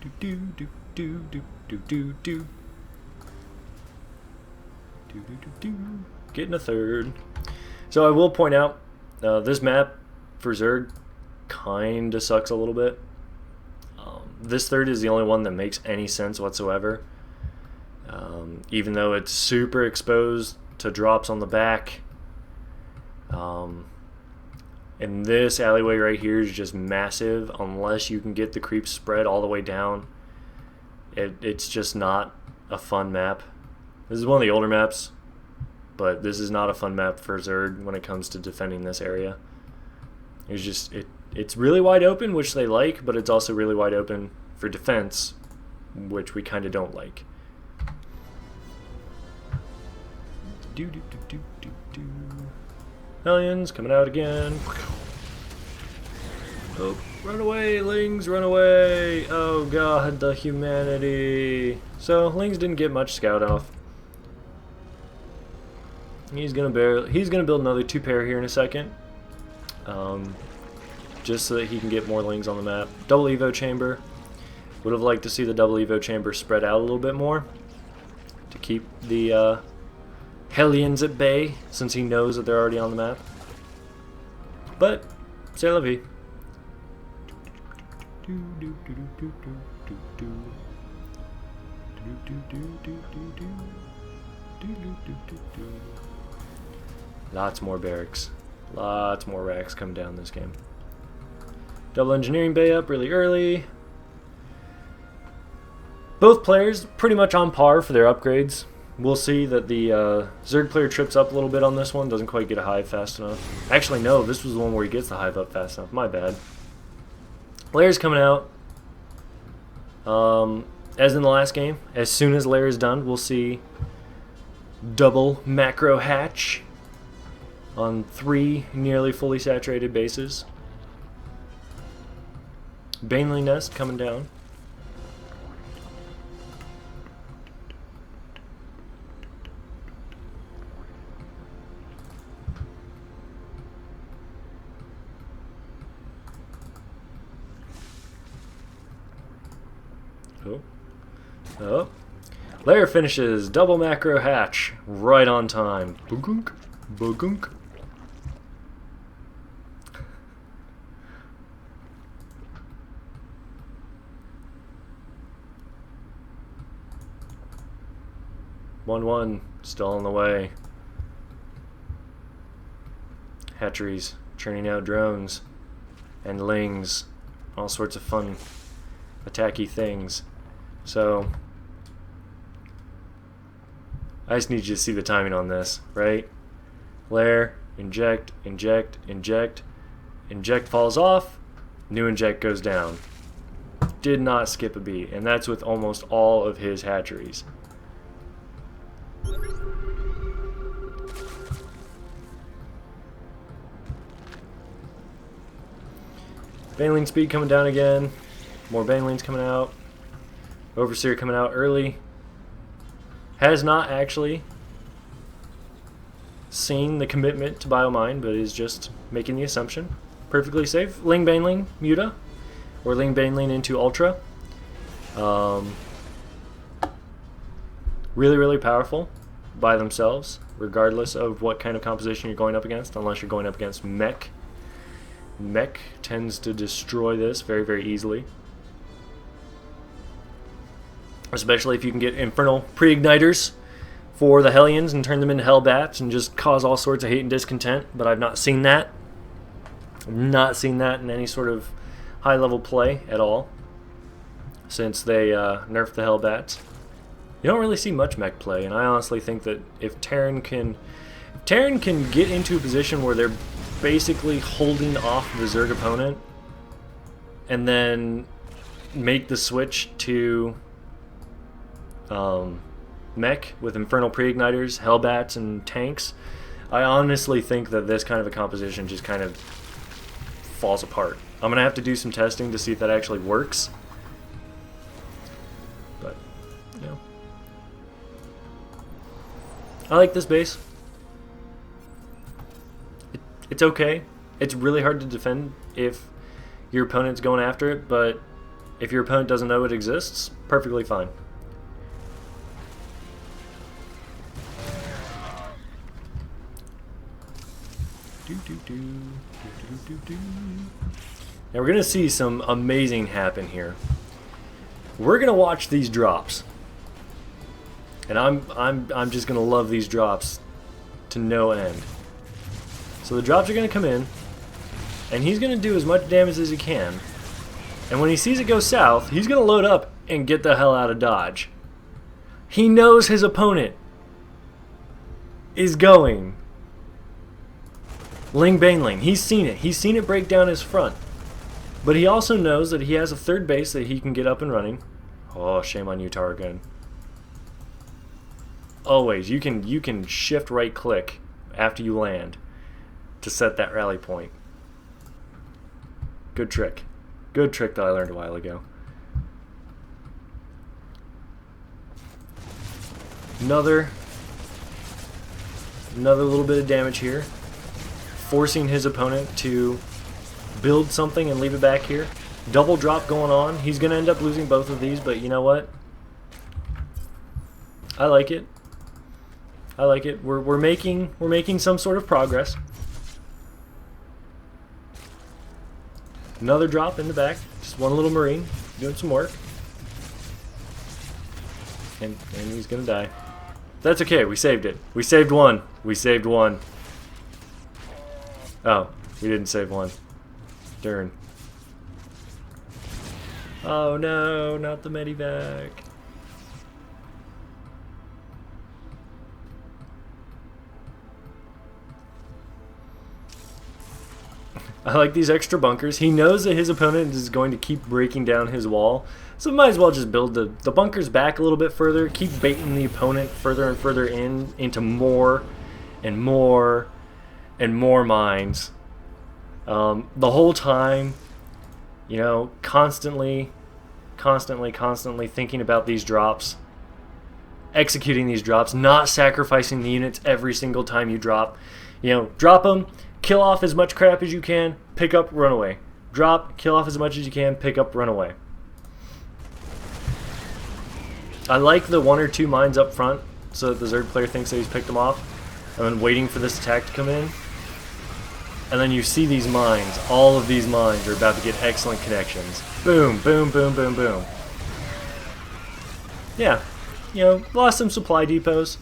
S1: a 3rd. So I will point out, this map for Zerg kinda sucks a little bit. This 3rd is the only one that makes any sense whatsoever. Even though it's super exposed to drops on the back. And this alleyway right here is just massive unless you can get the creep spread all the way down. It's just not a fun map. This is one of the older maps, but this is not a fun map for Zerg when it comes to defending this area. It's really wide open, which they like, but it's also really wide open for defense, which we kind of don't like. Hellions coming out again. Oh, run away, Lings, run away! Oh god, the humanity. So, Lings didn't get much scout off. He's gonna build another 2 pair here in a second. Just so that he can get more Lings on the map. Double Evo chamber. Would have liked to see the double Evo chamber spread out a little bit more to keep the Hellions at bay, since he knows that they're already on the map. But, c'est la vie. Lots more barracks. Lots more racks come down this game. Double engineering bay up really early. Both players pretty much on par for their upgrades. We'll see that the Zerg player trips up a little bit on this one, doesn't quite get a hive fast enough. Actually, no, this was the one where he gets the hive up fast enough. My bad. Player's coming out. as in the last game, as soon as layer is done, we'll see double macro hatch on 3 nearly fully saturated bases. BLing nest coming down. Oh. Oh. Layer finishes double macro hatch right on time. Boogunk. Boogunk. One still on the way. Hatcheries churning out drones and lings, all sorts of fun attacky things. So I just need you to see the timing on this, right? Layer, inject, inject, inject, inject falls off, new inject goes down. Did not skip a beat, and that's with almost all of his hatcheries. BLing speed coming down again. More BLings coming out. Overseer coming out early. Has not actually seen the commitment to biomine, but is just making the assumption. Perfectly safe. Ling BLing Muta, or Ling BLing into Ultra. Really, really powerful by themselves, regardless of what kind of composition you're going up against, unless you're going up against mech. Mech tends to destroy this very, very easily. Especially if you can get infernal pre-igniters for the Hellions and turn them into Hellbats and just cause all sorts of hate and discontent, but I've not seen that. Not seen that in any sort of high-level play at all since they nerfed the Hellbats. You don't really see much mech play, and I honestly think that if Terran can get into a position where they're basically holding off the Zerg opponent and then make the switch to mech with infernal pre-igniters, Hellbats, and tanks, I honestly think that this kind of a composition just kind of falls apart. I'm going to have to do some testing to see if that actually works. But, yeah. I like this base. It's okay. It's really hard to defend if your opponent's going after it, but if your opponent doesn't know it exists, perfectly fine. Now we're gonna see some amazing happen here. We're gonna watch these drops, and I'm just gonna love these drops to no end. So the drops are gonna come in, and he's gonna do as much damage as he can. And when he sees it go south, he's gonna load up and get the hell out of Dodge. He knows his opponent is going Ling BLing. He's seen it. He's seen it break down his front. But he also knows that he has a third base that he can get up and running. Oh, shame on you, Tarragon. Always, you can shift right click after you land to set that rally point. Good trick. Good trick that I learned a while ago. Another little bit of damage here, forcing his opponent to build something and leave it back here. Double drop going on. He's going to end up losing both of these, but you know what? I like it. I like it. We're making some sort of progress. Another drop in the back. Just one little Marine doing some work. And he's going to die. That's okay. We saved it. We saved one. We saved one. Oh, we didn't save one. Darn. Oh no, not the medivac. I like these extra bunkers. He knows that his opponent is going to keep breaking down his wall, so might as well just build the bunkers back a little bit further, keep baiting the opponent further and further into more and more and more mines. The whole time, you know, constantly thinking about these drops, executing these drops, not sacrificing the units every single time you drop. You know, drop them, kill off as much crap as you can, pick up, run away. Drop, kill off as much as you can, pick up, run away. I like the 1 or 2 mines up front so that the Zerg player thinks that he's picked them off, and then waiting for this attack to come in. And then you see these mines. All of these mines are about to get excellent connections. Boom, boom, boom, boom, boom. Yeah, you know, lost some supply depots,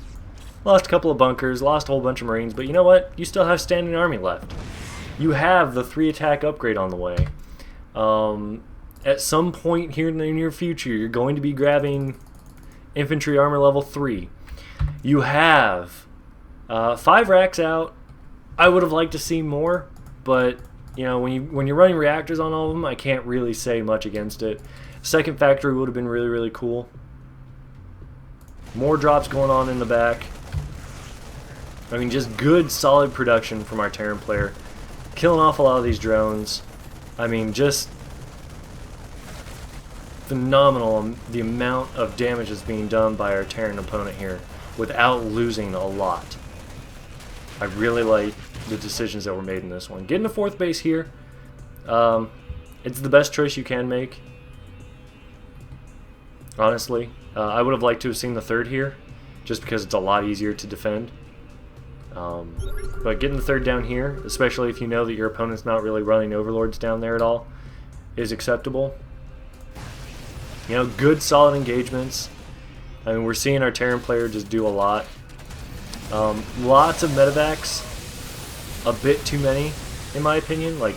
S1: lost a couple of bunkers, lost a whole bunch of Marines, but you know what? You still have standing army left. You have the 3 attack upgrade on the way. At some point here in the near future, you're going to be grabbing infantry armor level 3. You have 5 racks out. I would have liked to see more, but you know, when you're running reactors on all of them, I can't really say much against it. Second factory would have been really, really cool. More drops going on in the back. I mean, just good, solid production from our Terran player. Killing off a lot of these drones. I mean, just phenomenal the amount of damage that's being done by our Terran opponent here without losing a lot. I really like the decisions that were made in this one. Getting a 4th base here, it's the best choice you can make. Honestly, I would have liked to have seen the 3rd here, just because it's a lot easier to defend. But getting the 3rd down here, especially if you know that your opponent's not really running overlords down there at all, is acceptable. You know, good solid engagements. I mean, we're seeing our Terran player just do a lot. Lots of medevacs, a bit too many, in my opinion. Like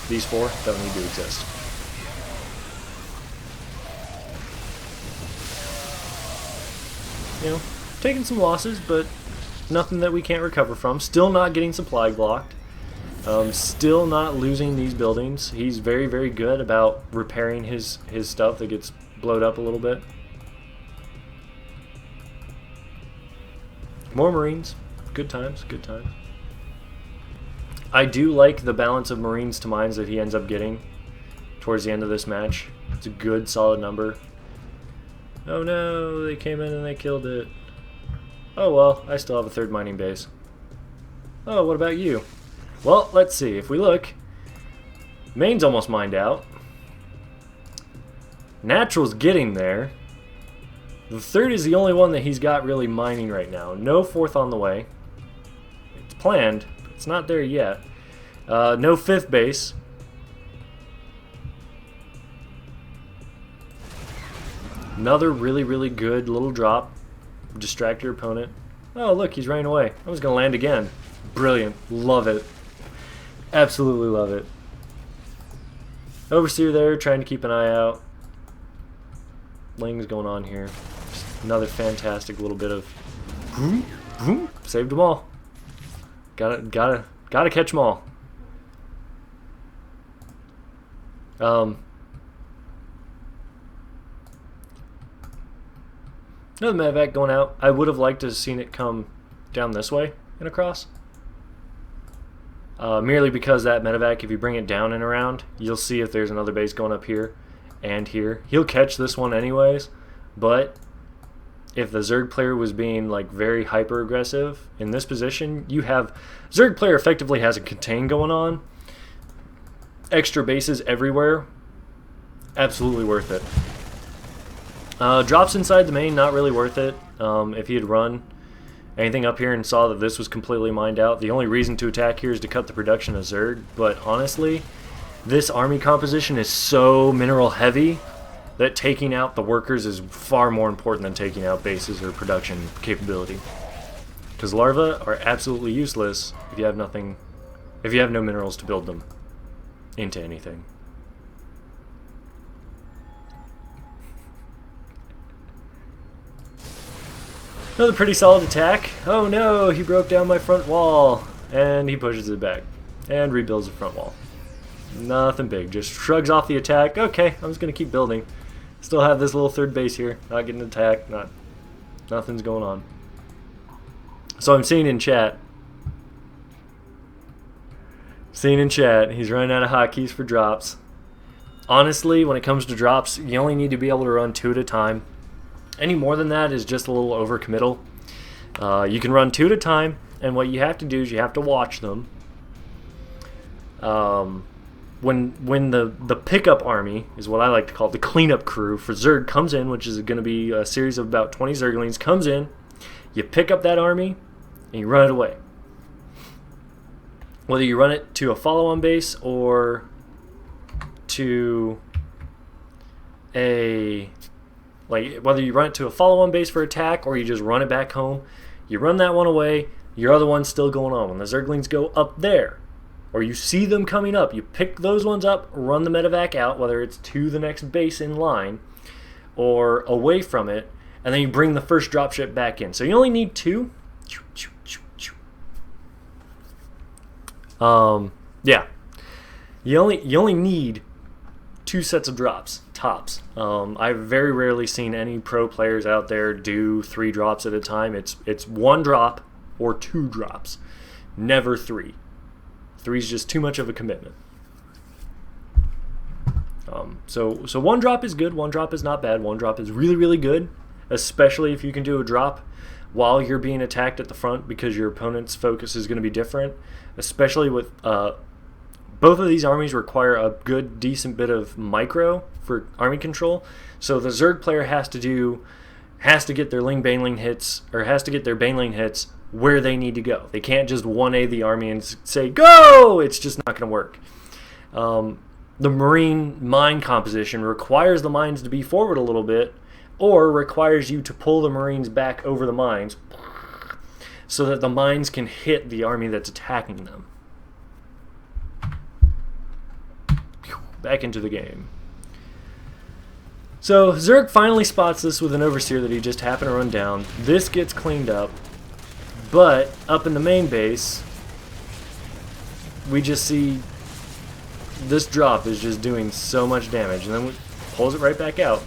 S1: these 4 don't need to exist. You know, taking some losses, but nothing that we can't recover from. Still not getting supply blocked. Still not losing these buildings. He's very, very good about repairing his stuff that gets blowed up a little bit. More Marines. Good times, good times. I do like the balance of Marines to mines that he ends up getting towards the end of this match. It's a good, solid number. Oh no, they came in and they killed it. Oh well, I still have a 3rd mining base. Oh, what about you? Well, let's see. If we look, Maine's almost mined out. Natural's getting there. The 3rd is the only one that he's got really mining right now. No 4th on the way. It's planned, but it's not there yet. No 5th base. Another really, really good little drop. Distract your opponent. Oh, look, he's running away. I was going to land again. Brilliant. Love it. Absolutely love it. Overseer there, trying to keep an eye out. Ling's going on here. Just another fantastic little bit of saved them all. Gotta catch them all. Another medevac going out. I would have liked to have seen it come down this way and across. Merely because that medevac, if you bring it down and around, you'll see if there's another base going up here and here. He'll catch this one anyways, but if the Zerg player was being like very hyper aggressive in this position, you have Zerg player effectively has a contain going on. Extra bases everywhere. Absolutely worth it. Drops inside the main, not really worth it. If he had run anything up here and saw that this was completely mined out, the only reason to attack here is to cut the production of Zerg. But honestly, this army composition is so mineral heavy that taking out the workers is far more important than taking out bases or production capability. Because larvae are absolutely useless if you have nothing, if you have no minerals to build them into anything. Another pretty solid attack. Oh no, he broke down my front wall. And he pushes it back. and rebuilds the front wall. Nothing big, just shrugs off the attack. Okay, I'm just gonna keep building. Still have this little third base here, not getting attacked, nothing's going on. So I'm seeing in chat, he's running out of hotkeys for drops. Honestly, when it comes to drops, you only need to be able to run 2 at a time. Any more than that is just a little overcommittal. You can run 2 at a time, and what you have to do is you have to watch them. When the pickup army, is what I like to call it, the cleanup crew for Zerg comes in, which is going to be a series of about 20 Zerglings, comes in, you pick up that army, and you run it away. Whether you run it to a follow-on base or to whether you run it to a follow-on base for attack or you just run it back home, you run that one away, your other one's still going on. When the Zerglings go up there, or you see them coming up, you pick those ones up, run the medevac out, whether it's to the next base in line or away from it, and then you bring the first dropship back in. So you only need 2. Yeah. You only need 2 sets of drops, tops. I've very rarely seen any pro players out there do 3 drops at a time. It's 1 drop or 2 drops, never 3. 3 is just too much of a commitment. So 1 drop is good, 1 drop is not bad, 1 drop is really, really good, especially if you can do a drop while you're being attacked at the front, because your opponent's focus is going to be different, especially with both of these armies require a good, decent bit of micro for army control. So the Zerg player has to get their Ling BLing hits, or has to get their BLing hits where they need to go. They can't just 1A the army and say, go! It's just not going to work. The Marine mine composition requires the mines to be forward a little bit, or requires you to pull the Marines back over the mines so that the mines can hit the army that's attacking them. Back into the game. So Zerg finally spots this with an Overseer that he just happened to run down. This gets cleaned up, but up in the main base, we just see this drop is just doing so much damage, and then we pulls it right back out.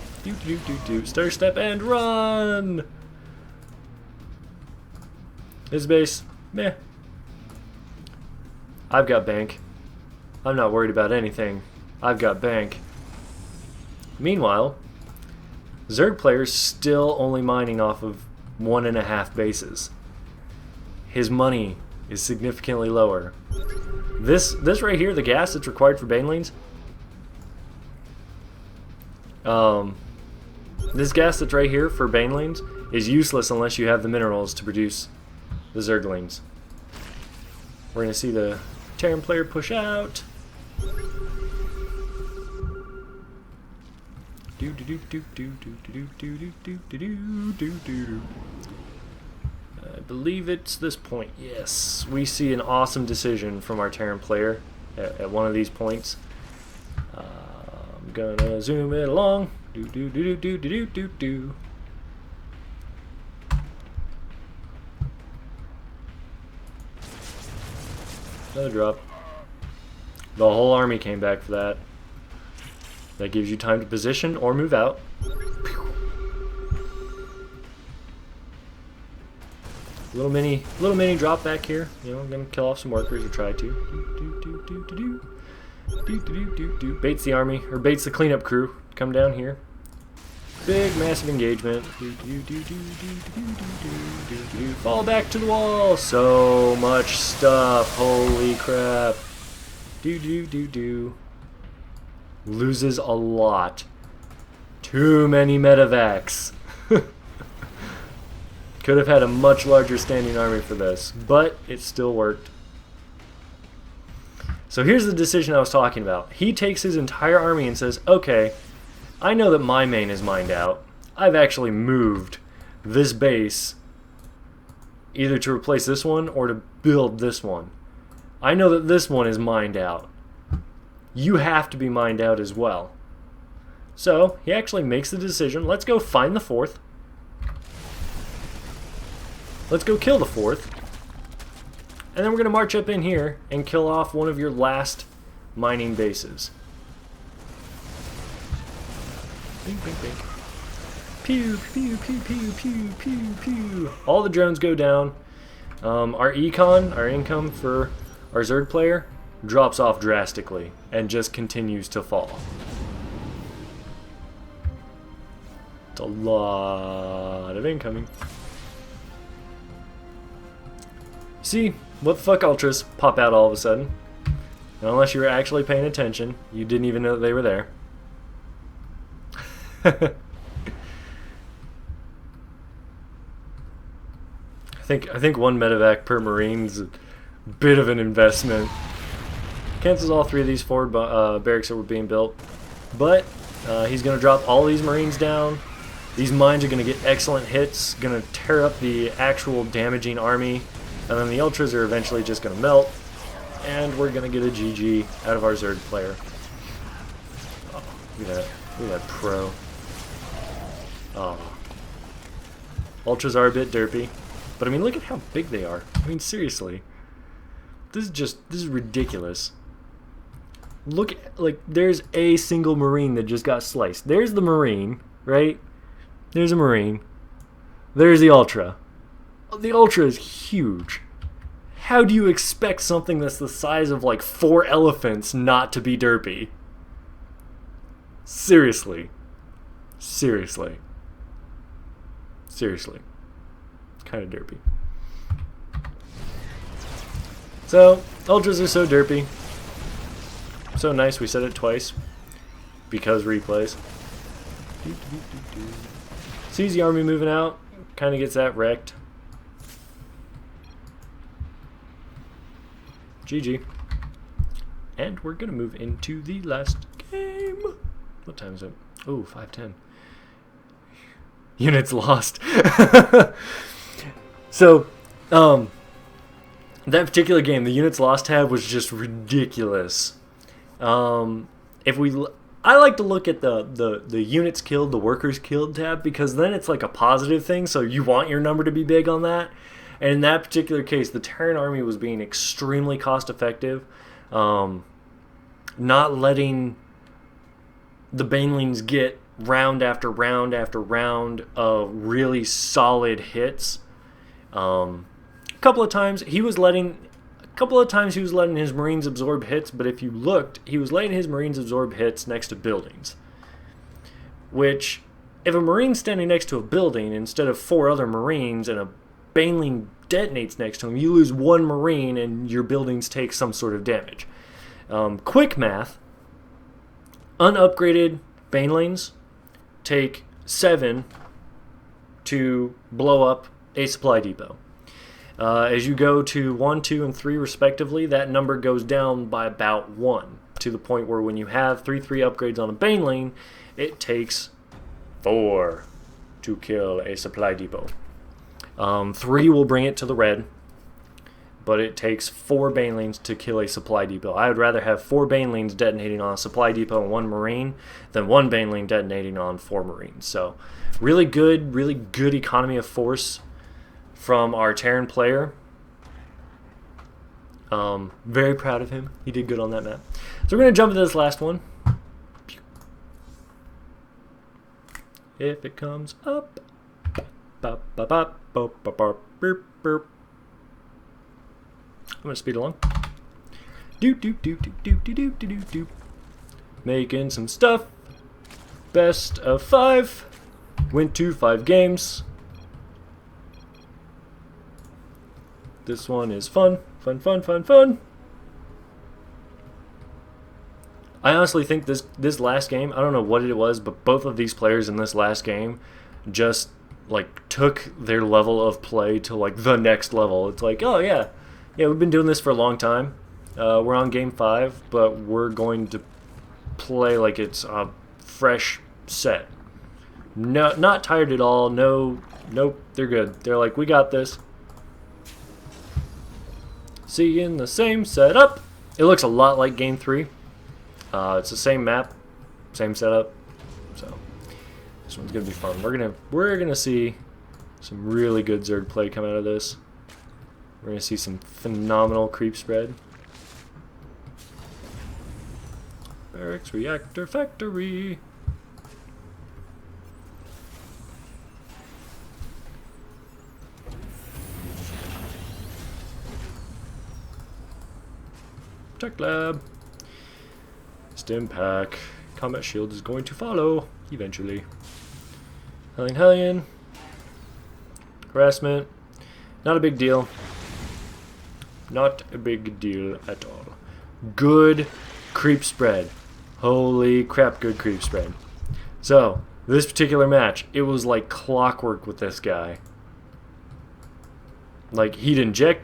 S1: Stir step and run. His base, meh. I've got bank. I'm not worried about anything. I've got bank. Meanwhile, Zerg player's still only mining off of 1.5 bases. His money is significantly lower. This right here, the gas that's required for Banelings, this gas that's right here for Banelings is useless unless you have the minerals to produce the Zerglings. We're going to see the Terran player push out. I believe it's this point. Yes, we see an awesome decision from our Terran player at one of these points. I'm gonna zoom it along. Another drop. The whole army came back for that. That gives you time to position or move out. Little mini drop back here. You know, I'm gonna kill off some workers or try to. Baits the army, or baits the cleanup crew. Come down here. Big massive engagement. Fall back to the wall. So much stuff. Holy crap. Loses a lot. Too many medevacs. Could have had a much larger standing army for this, but it still worked. So here's the decision I was talking about. He takes his entire army and says, okay, I know that my main is mined out. I've actually moved this base either to replace this one or to build this one. I know that this one is mined out. You have to be mined out as well. So he actually makes the decision, let's go find the 4th. Let's go kill the 4th. And then we're going to march up in here and kill off one of your last mining bases. Bing, bing, bing. Pew, pew, pew, pew, pew, pew, pew. All the drones go down. Our econ, our income for our Zerg player, drops off drastically and just continues to fall. It's a lot of incoming. See, what the fuck ultras pop out all of a sudden. And unless you were actually paying attention, you didn't even know that they were there. I think one medevac per marine's a bit of an investment. Cancels all 3 of these forward barracks that were being built, but he's going to drop all these marines down. These mines are going to get excellent hits, going to tear up the actual damaging army, and then the ultras are eventually just going to melt, and we're going to get a GG out of our Zerg player. Oh, look at that. Look at that pro. Oh. Ultras are a bit derpy, but I mean, look at how big they are. I mean, seriously. This is ridiculous. Look, like, there's a single marine that just got sliced. There's the marine, right? There's a marine. There's the ultra. The ultra is huge. How do you expect something that's the size of like 4 elephants not to be derpy? Seriously. Seriously. Seriously. Kind of derpy. So, ultras are so derpy. So nice, we said it twice. Because replays. Sees the army moving out. Kind of gets that wrecked. GG. And we're going to move into the last game. What time is it? Oh, 5:10. Units lost. So, that particular game, the units lost tab was just ridiculous. I like to look at the units killed, the workers killed tab, because then it's like a positive thing, so you want your number to be big on that. And in that particular case, the Terran army was being extremely cost effective, not letting the banelings get round after round after round of really solid hits. A couple of times he was letting his marines absorb hits, but if you looked, he was letting his marines absorb hits next to buildings. Which, if a marine's standing next to a building instead of 4 other marines and a baneling detonates next to him, you lose 1 marine and your buildings take some sort of damage. Quick math: unupgraded banelings take 7 to blow up a supply depot. As you go to 1, 2, and 3 respectively, that number goes down by about 1, to the point where when you have 3 upgrades on a baneling, it takes 4 to kill a supply depot. 3 will bring it to the red, but it takes 4 banelings to kill a supply depot. I would rather have 4 banelings detonating on a supply depot and 1 marine than 1 baneling detonating on 4 marines. So really good economy of force from our Terran player. Very proud of him. He did good on that map. So we're going to jump into this last one. If it comes up. I'm going to speed along. Making some stuff. Best of 5. Went to 5 games. This one is fun. Fun. I honestly think this last game, I don't know what it was, but both of these players in this last game just like took their level of play to like the next level. It's like, oh yeah, we've been doing this for a long time. We're on game 5, but we're going to play like it's a fresh set. No, not tired at all. Nope, they're good. They're like, we got this. Seeing the same setup. It looks a lot like game 3. It's the same map, same setup. So this one's gonna be fun. We're gonna see some really good Zerg play come out of this. We're going to see some phenomenal creep spread. Barracks Reactor Factory. Tech Lab. Stim Pack. Combat Shield is going to follow eventually. Hellion. Harassment. Not a big deal. Not a big deal at all. Good creep spread. Holy crap, good creep spread. So, this particular match, it was like clockwork with this guy. Like, he'd inject,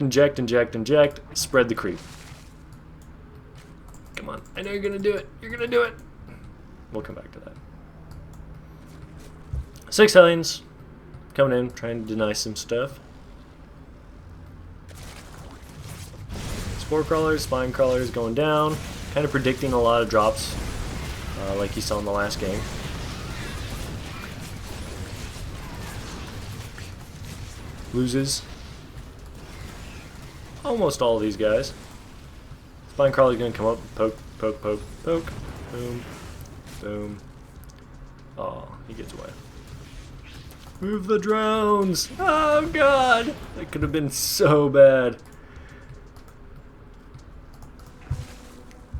S1: spread the creep. Come on, I know you're gonna do it. You're gonna do it. We'll come back to that. 6 Hellions coming in, trying to deny some stuff. Spore Crawlers, Spine Crawlers going down. Kind of predicting a lot of drops, like you saw in the last game. Loses almost all of these guys. Spine Crawler's gonna come up, poke, poke, poke, poke. Boom, boom. Oh, he gets away. Move the drones! Oh god! That could have been so bad.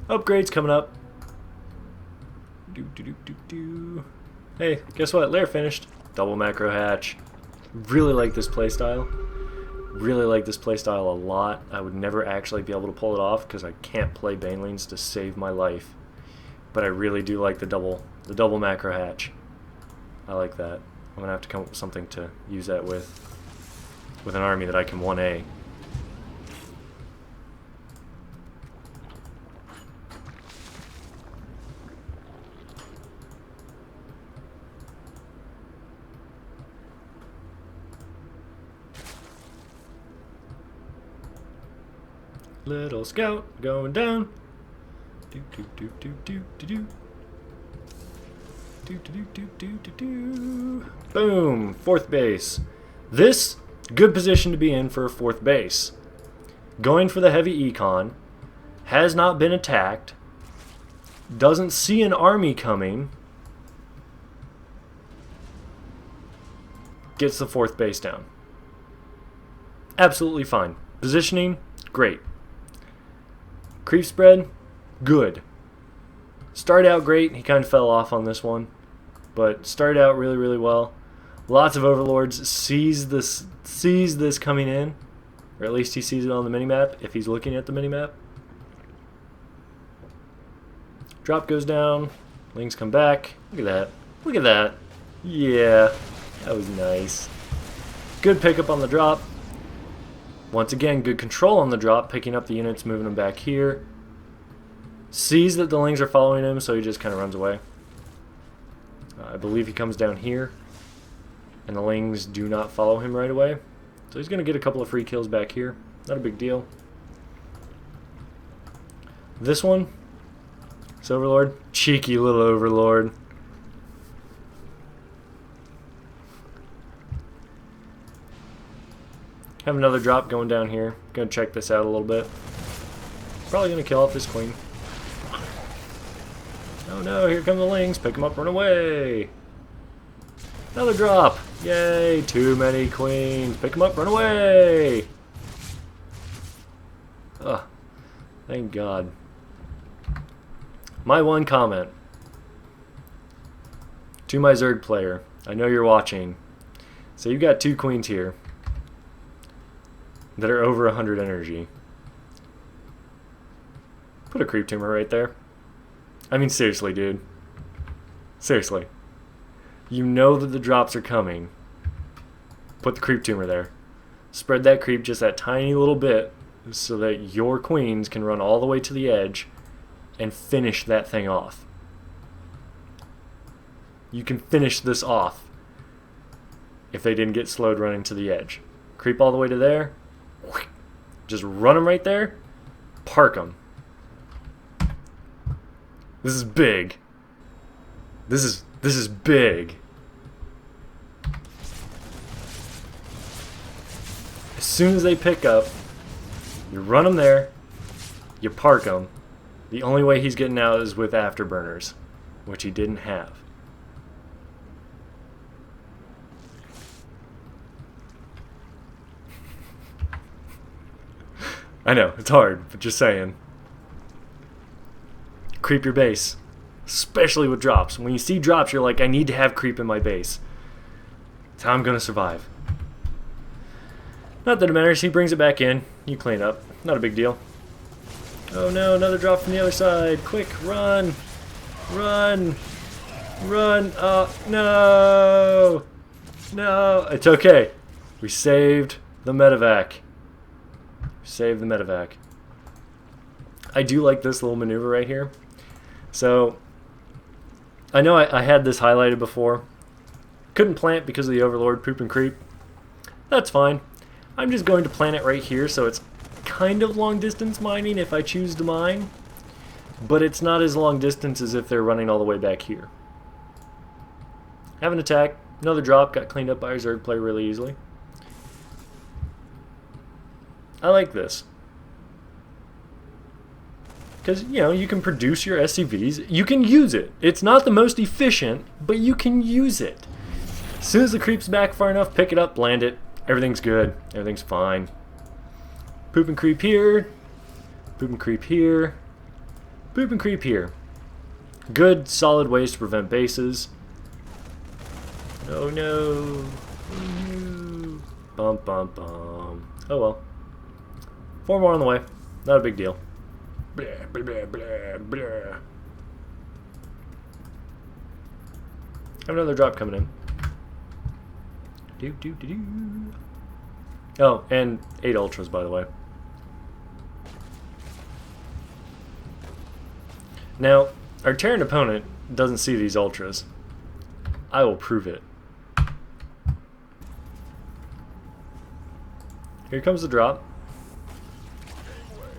S1: Upgrades coming up. Hey, guess what? Lair finished. Double macro hatch. Really like this playstyle. Really like this playstyle a lot. I would never actually be able to pull it off because I can't play banelings to save my life. But I really do like the double macro hatch. I like that. I'm gonna have to come up with something to use that with an army that I can 1A. Little scout going down. Do do do do do do do. Do do do do do do. Boom! 4th base. This good position to be in for a 4th base. Going for the heavy econ. Has not been attacked. Doesn't see an army coming. Gets the 4th base down. Absolutely fine. Positioning, great. Creep spread, good. Started out great, he kind of fell off on this one, but started out really, really well. Lots of overlords, sees this coming in, or at least he sees it on the minimap if he's looking at the minimap. Drop goes down, Lings come back. Look at that. Look at that. Yeah, that was nice. Good pickup on the drop. Once again, good control on the drop, picking up the units, moving them back here. Sees that the Lings are following him, so he just kind of runs away. I believe he comes down here, and the Lings do not follow him right away. So he's going to get a couple of free kills back here. Not a big deal. This one, this Overlord, cheeky little Overlord. Have another drop going down here. Gonna check this out a little bit. Probably gonna kill off this queen. Oh no, here come the Lings. Pick them up, run away. Another drop. Yay, too many queens. Pick them up, run away. Ugh, thank God. My one comment to my Zerg player. I know you're watching. So you've got 2 queens here that are over 100 energy. Put a creep tumor right there. I mean, seriously, dude. Seriously. You know that the drops are coming. Put the creep tumor there. Spread that creep just that tiny little bit so that your queens can run all the way to the edge and finish that thing off. You can finish this off if they didn't get slowed running to the edge. Creep all the way to there. Just run them right there. Park them. This is big. This is big. As soon as they pick up, You run him there. You park him. The only way he's getting out is with afterburners, which he didn't have. I know, it's hard, but just saying. Creep your base. Especially with drops. When you see drops, you're like, I need to have creep in my base. That's how I'm going to survive. Not that it matters. He brings it back in. You clean up. Not a big deal. Oh no, another drop from the other side. Quick, run. Run. Run. Oh, no. No. It's okay. We saved the medevac. Save the medevac. I do like this little maneuver right here. So, I know I had this highlighted before. Couldn't plant because of the Overlord poop and creep. That's fine. I'm just going to plant it right here, so it's kind of long distance mining if I choose to mine. But it's not as long distance as if they're running all the way back here. Have an attack. Another drop. Got cleaned up by our Zerg player really easily. I like this. Because, you know, you can produce your SCVs. You can use it. It's not the most efficient, but you can use it. As soon as the creep's back far enough, pick it up, land it. Everything's good. Everything's fine. Poop and creep here. Poop and creep here. Poop and creep here. Good, solid ways to prevent bases. Oh no. Oh no. Bum, bum, bum. Oh well. 4 more on the way. Not a big deal. Blah, blah, blah, blah, blah. Have another drop coming in. Do, do, do, do. Oh, and 8 ultras, by the way. Now, our Terran opponent doesn't see these ultras. I will prove it. Here comes the drop.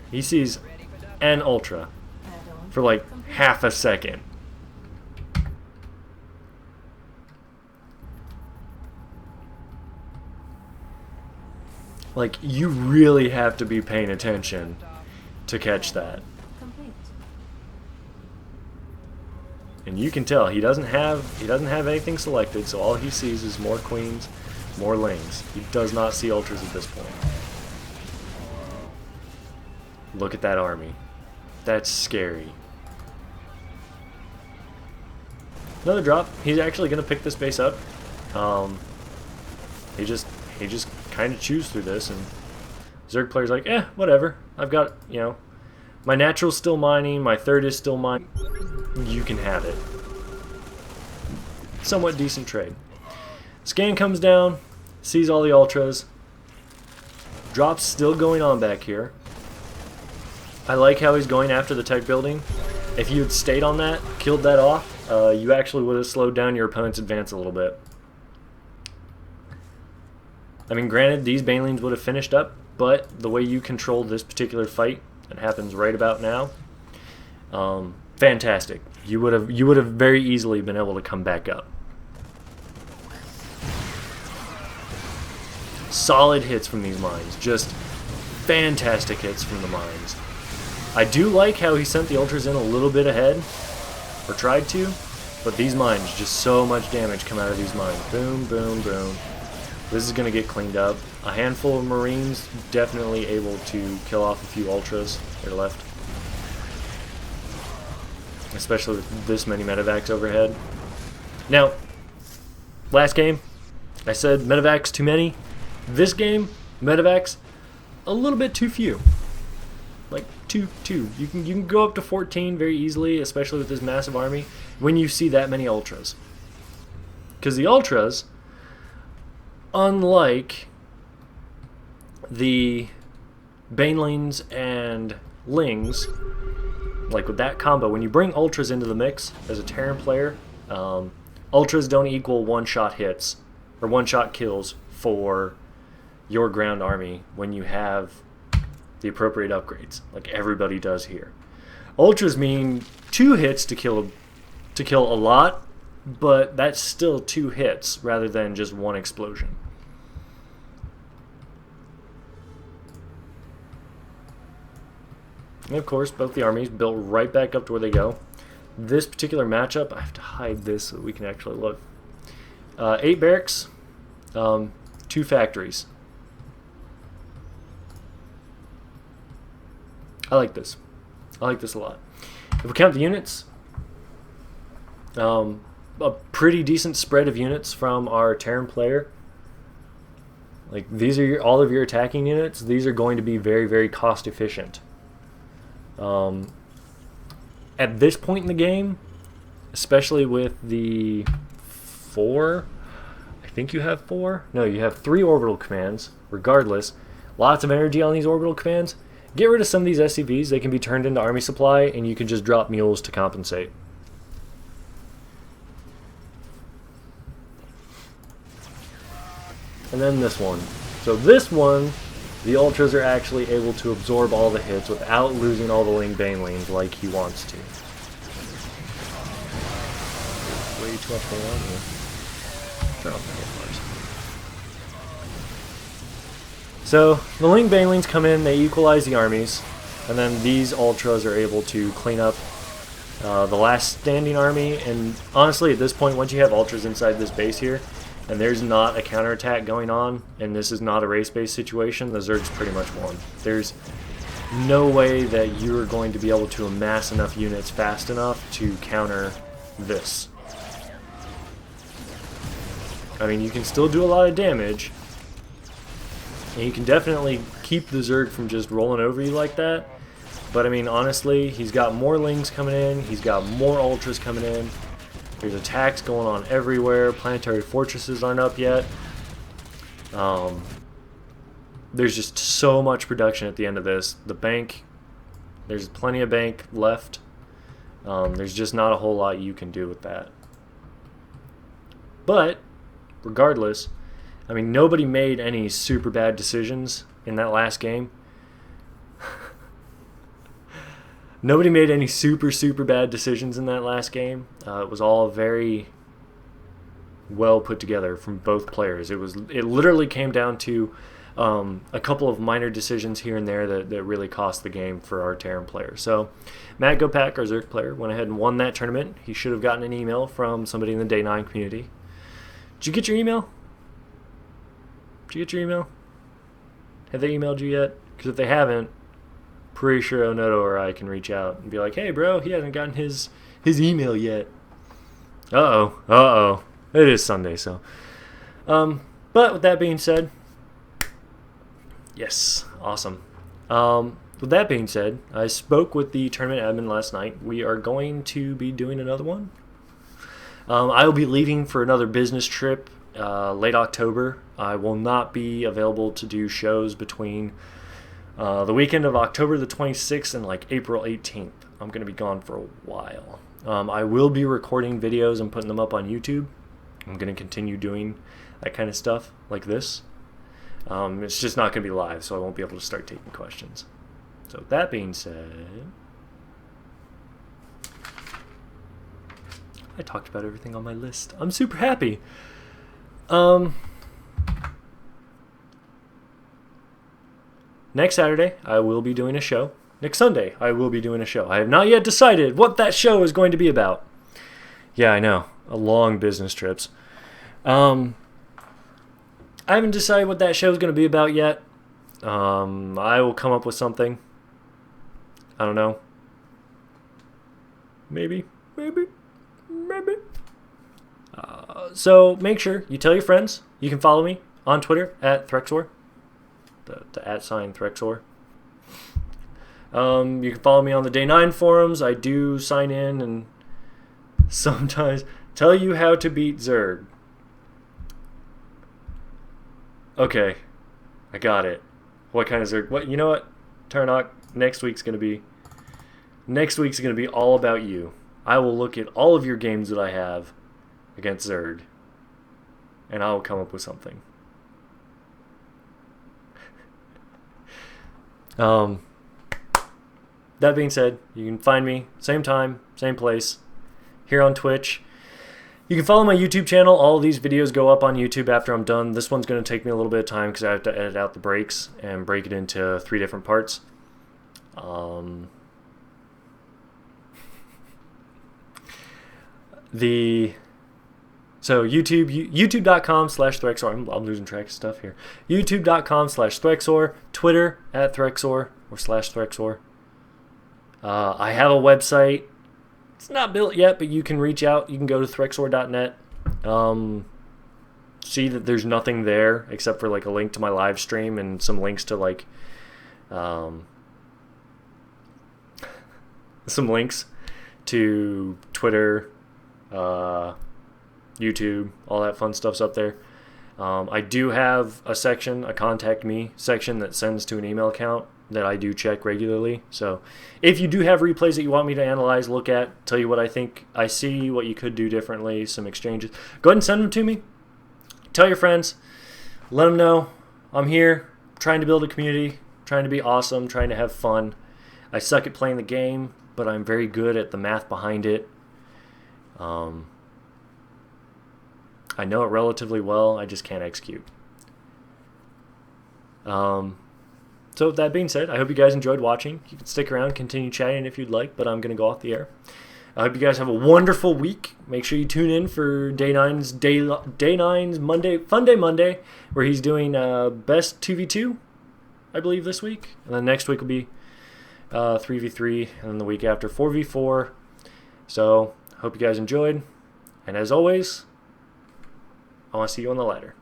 S1: He sees an ultra for like half a second. Like, you really have to be paying attention to catch that. And you can tell he doesn't have anything selected, so all he sees is more queens, more lings. He does not see ultras at this point. Look at that army. That's scary. Another drop. He's actually going to pick this base up. He just kind of chews through this, and Zerg player's like, whatever. I've got, you know, my natural's still mining, my third is still mining. You can have it. Somewhat decent trade. Scan comes down, sees all the ultras. Drop's still going on back here. I like how he's going after the tech building. If you had stayed on that, killed that off, you actually would have slowed down your opponent's advance a little bit. I mean, granted, these banelings would have finished up, but the way you control this particular fight, that happens right about now, fantastic. You would have very easily been able to come back up. Solid hits from these mines, just fantastic hits from the mines. I do like how he sent the ultras in a little bit ahead, or tried to, but these mines, just so much damage come out of these mines. Boom, boom, boom. This is going to get cleaned up. A handful of Marines definitely able to kill off a few ultras. They're left. Especially with this many medevacs overhead. Now, last game, I said medevacs too many. This game, medevacs, a little bit too few. Like, two. You can go up to 14 very easily, especially with this massive army, when you see that many ultras. Because the ultras, unlike the banelings and lings, like with that combo, when you bring ultras into the mix as a Terran player, ultras don't equal one-shot hits or one-shot kills for your ground army when you have the appropriate upgrades, like everybody does here. Ultras mean 2 hits to kill a lot, but that's still 2 hits rather than just 1 explosion. And of course, both the armies built right back up to where they go. This particular matchup, I have to hide this so we can actually look. 8 barracks, 2 factories. I like this. I like this a lot. If we count the units, a pretty decent spread of units from our Terran player. Like, these are all of your attacking units. These are going to be very, very cost efficient. At this point in the game, especially with the 4, I think you have 4? No, you have 3 orbital commands. Regardless, lots of energy on these orbital commands. Get rid of some of these SCVs. They can be turned into army supply, and you can just drop mules to compensate. And then this one. So this one, the Ultras are actually able to absorb all the hits without losing all the Ling BLings like he wants to. Way too much going on here. Turn off the handlebars. So the Ling BLings come in, they equalize the armies, and then these Ultras are able to clean up the last standing army. And honestly, at this point, once you have Ultras inside this base here, and there's not a counterattack going on, and this is not a race-based situation, the Zerg's pretty much won. There's no way that you're going to be able to amass enough units fast enough to counter this. I mean, you can still do a lot of damage, and you can definitely keep the Zerg from just rolling over you like that, but I mean, honestly, he's got more Lings coming in, he's got more Ultras coming in. There's attacks going on everywhere. Planetary fortresses aren't up yet. There's just so much production at the end of this. The bank, there's plenty of bank left. There's just not a whole lot you can do with that. But, regardless, I mean, nobody made any super bad decisions in that last game. Nobody made any super bad decisions in that last game. It was all very well put together from both players. It literally came down to a couple of minor decisions here and there that really cost the game for our Terran player. So Matt Gopak, our Zerg player, went ahead and won that tournament. He should have gotten an email from somebody in the Day 9 community. Did you get your email? Did you get your email? Have they emailed you yet? Because if they haven't, pretty sure Onoto or I can reach out and be like, hey bro, he hasn't gotten his email yet. Uh-oh. It is Sunday, so. But with that being said, yes, awesome. With that being said, I spoke with the tournament admin last night. We are going to be doing another one. I will be leaving for another business trip late October. I will not be available to do shows between the weekend of October the 26th and like April 18th. I'm going to be gone for a while. I will be recording videos and putting them up on YouTube. I'm going to continue doing that kind of stuff like this. It's just not going to be live, so I won't be able to start taking questions. So that being said, I talked about everything on my list. I'm super happy. Next Saturday, I will be doing a show. Next Sunday, I will be doing a show. I have not yet decided what that show is going to be about. Yeah, I know. A long business trips. I haven't decided what that show is going to be about yet. I will come up with something. I don't know. Maybe. So make sure you tell your friends. You can follow me on Twitter at Threxor. The @ Threxor. You can follow me on the Day 9 forums. I do sign in and sometimes tell you how to beat Zerg. Okay, I got it. What kind of Zerg? What? You know what, Tarnok? Next week's gonna be all about you. I will look at all of your games that I have against Zerg, and I will come up with something. That being said, you can find me same time, same place, here on Twitch. You can follow my YouTube channel. All of these videos go up on YouTube after I'm done. This one's going to take me a little bit of time because I have to edit out the breaks and break it into 3 different parts. So youtube.com/Threxor. I'm losing track of stuff here. youtube.com/Threxor. Twitter @Threxor or /Threxor. I have a website. It's not built yet, but you can reach out. You can go to Threxor.net. See that there's nothing there except for like a link to my live stream and some links to like some links to Twitter, YouTube, all that fun stuff's up there. I do have a section, a contact me section that sends to an email account that I do check regularly. So if you do have replays that you want me to analyze, look at, tell you what I think I see, what you could do differently, some exchanges, go ahead and send them to me. Tell your friends. Let them know I'm here, trying to build a community, trying to be awesome, trying to have fun. I suck at playing the game, but I'm very good at the math behind it. I know it relatively well. I just can't execute. So with that being said, I hope you guys enjoyed watching. You can stick around, continue chatting if you'd like, but I'm going to go off the air. I hope you guys have a wonderful week. Make sure you tune in for Day 9's Monday, Fun Day Monday, where he's doing best 2v2, I believe, this week. And then next week will be 3v3, and then the week after 4v4. So hope you guys enjoyed. And as always, I want to see you on the ladder.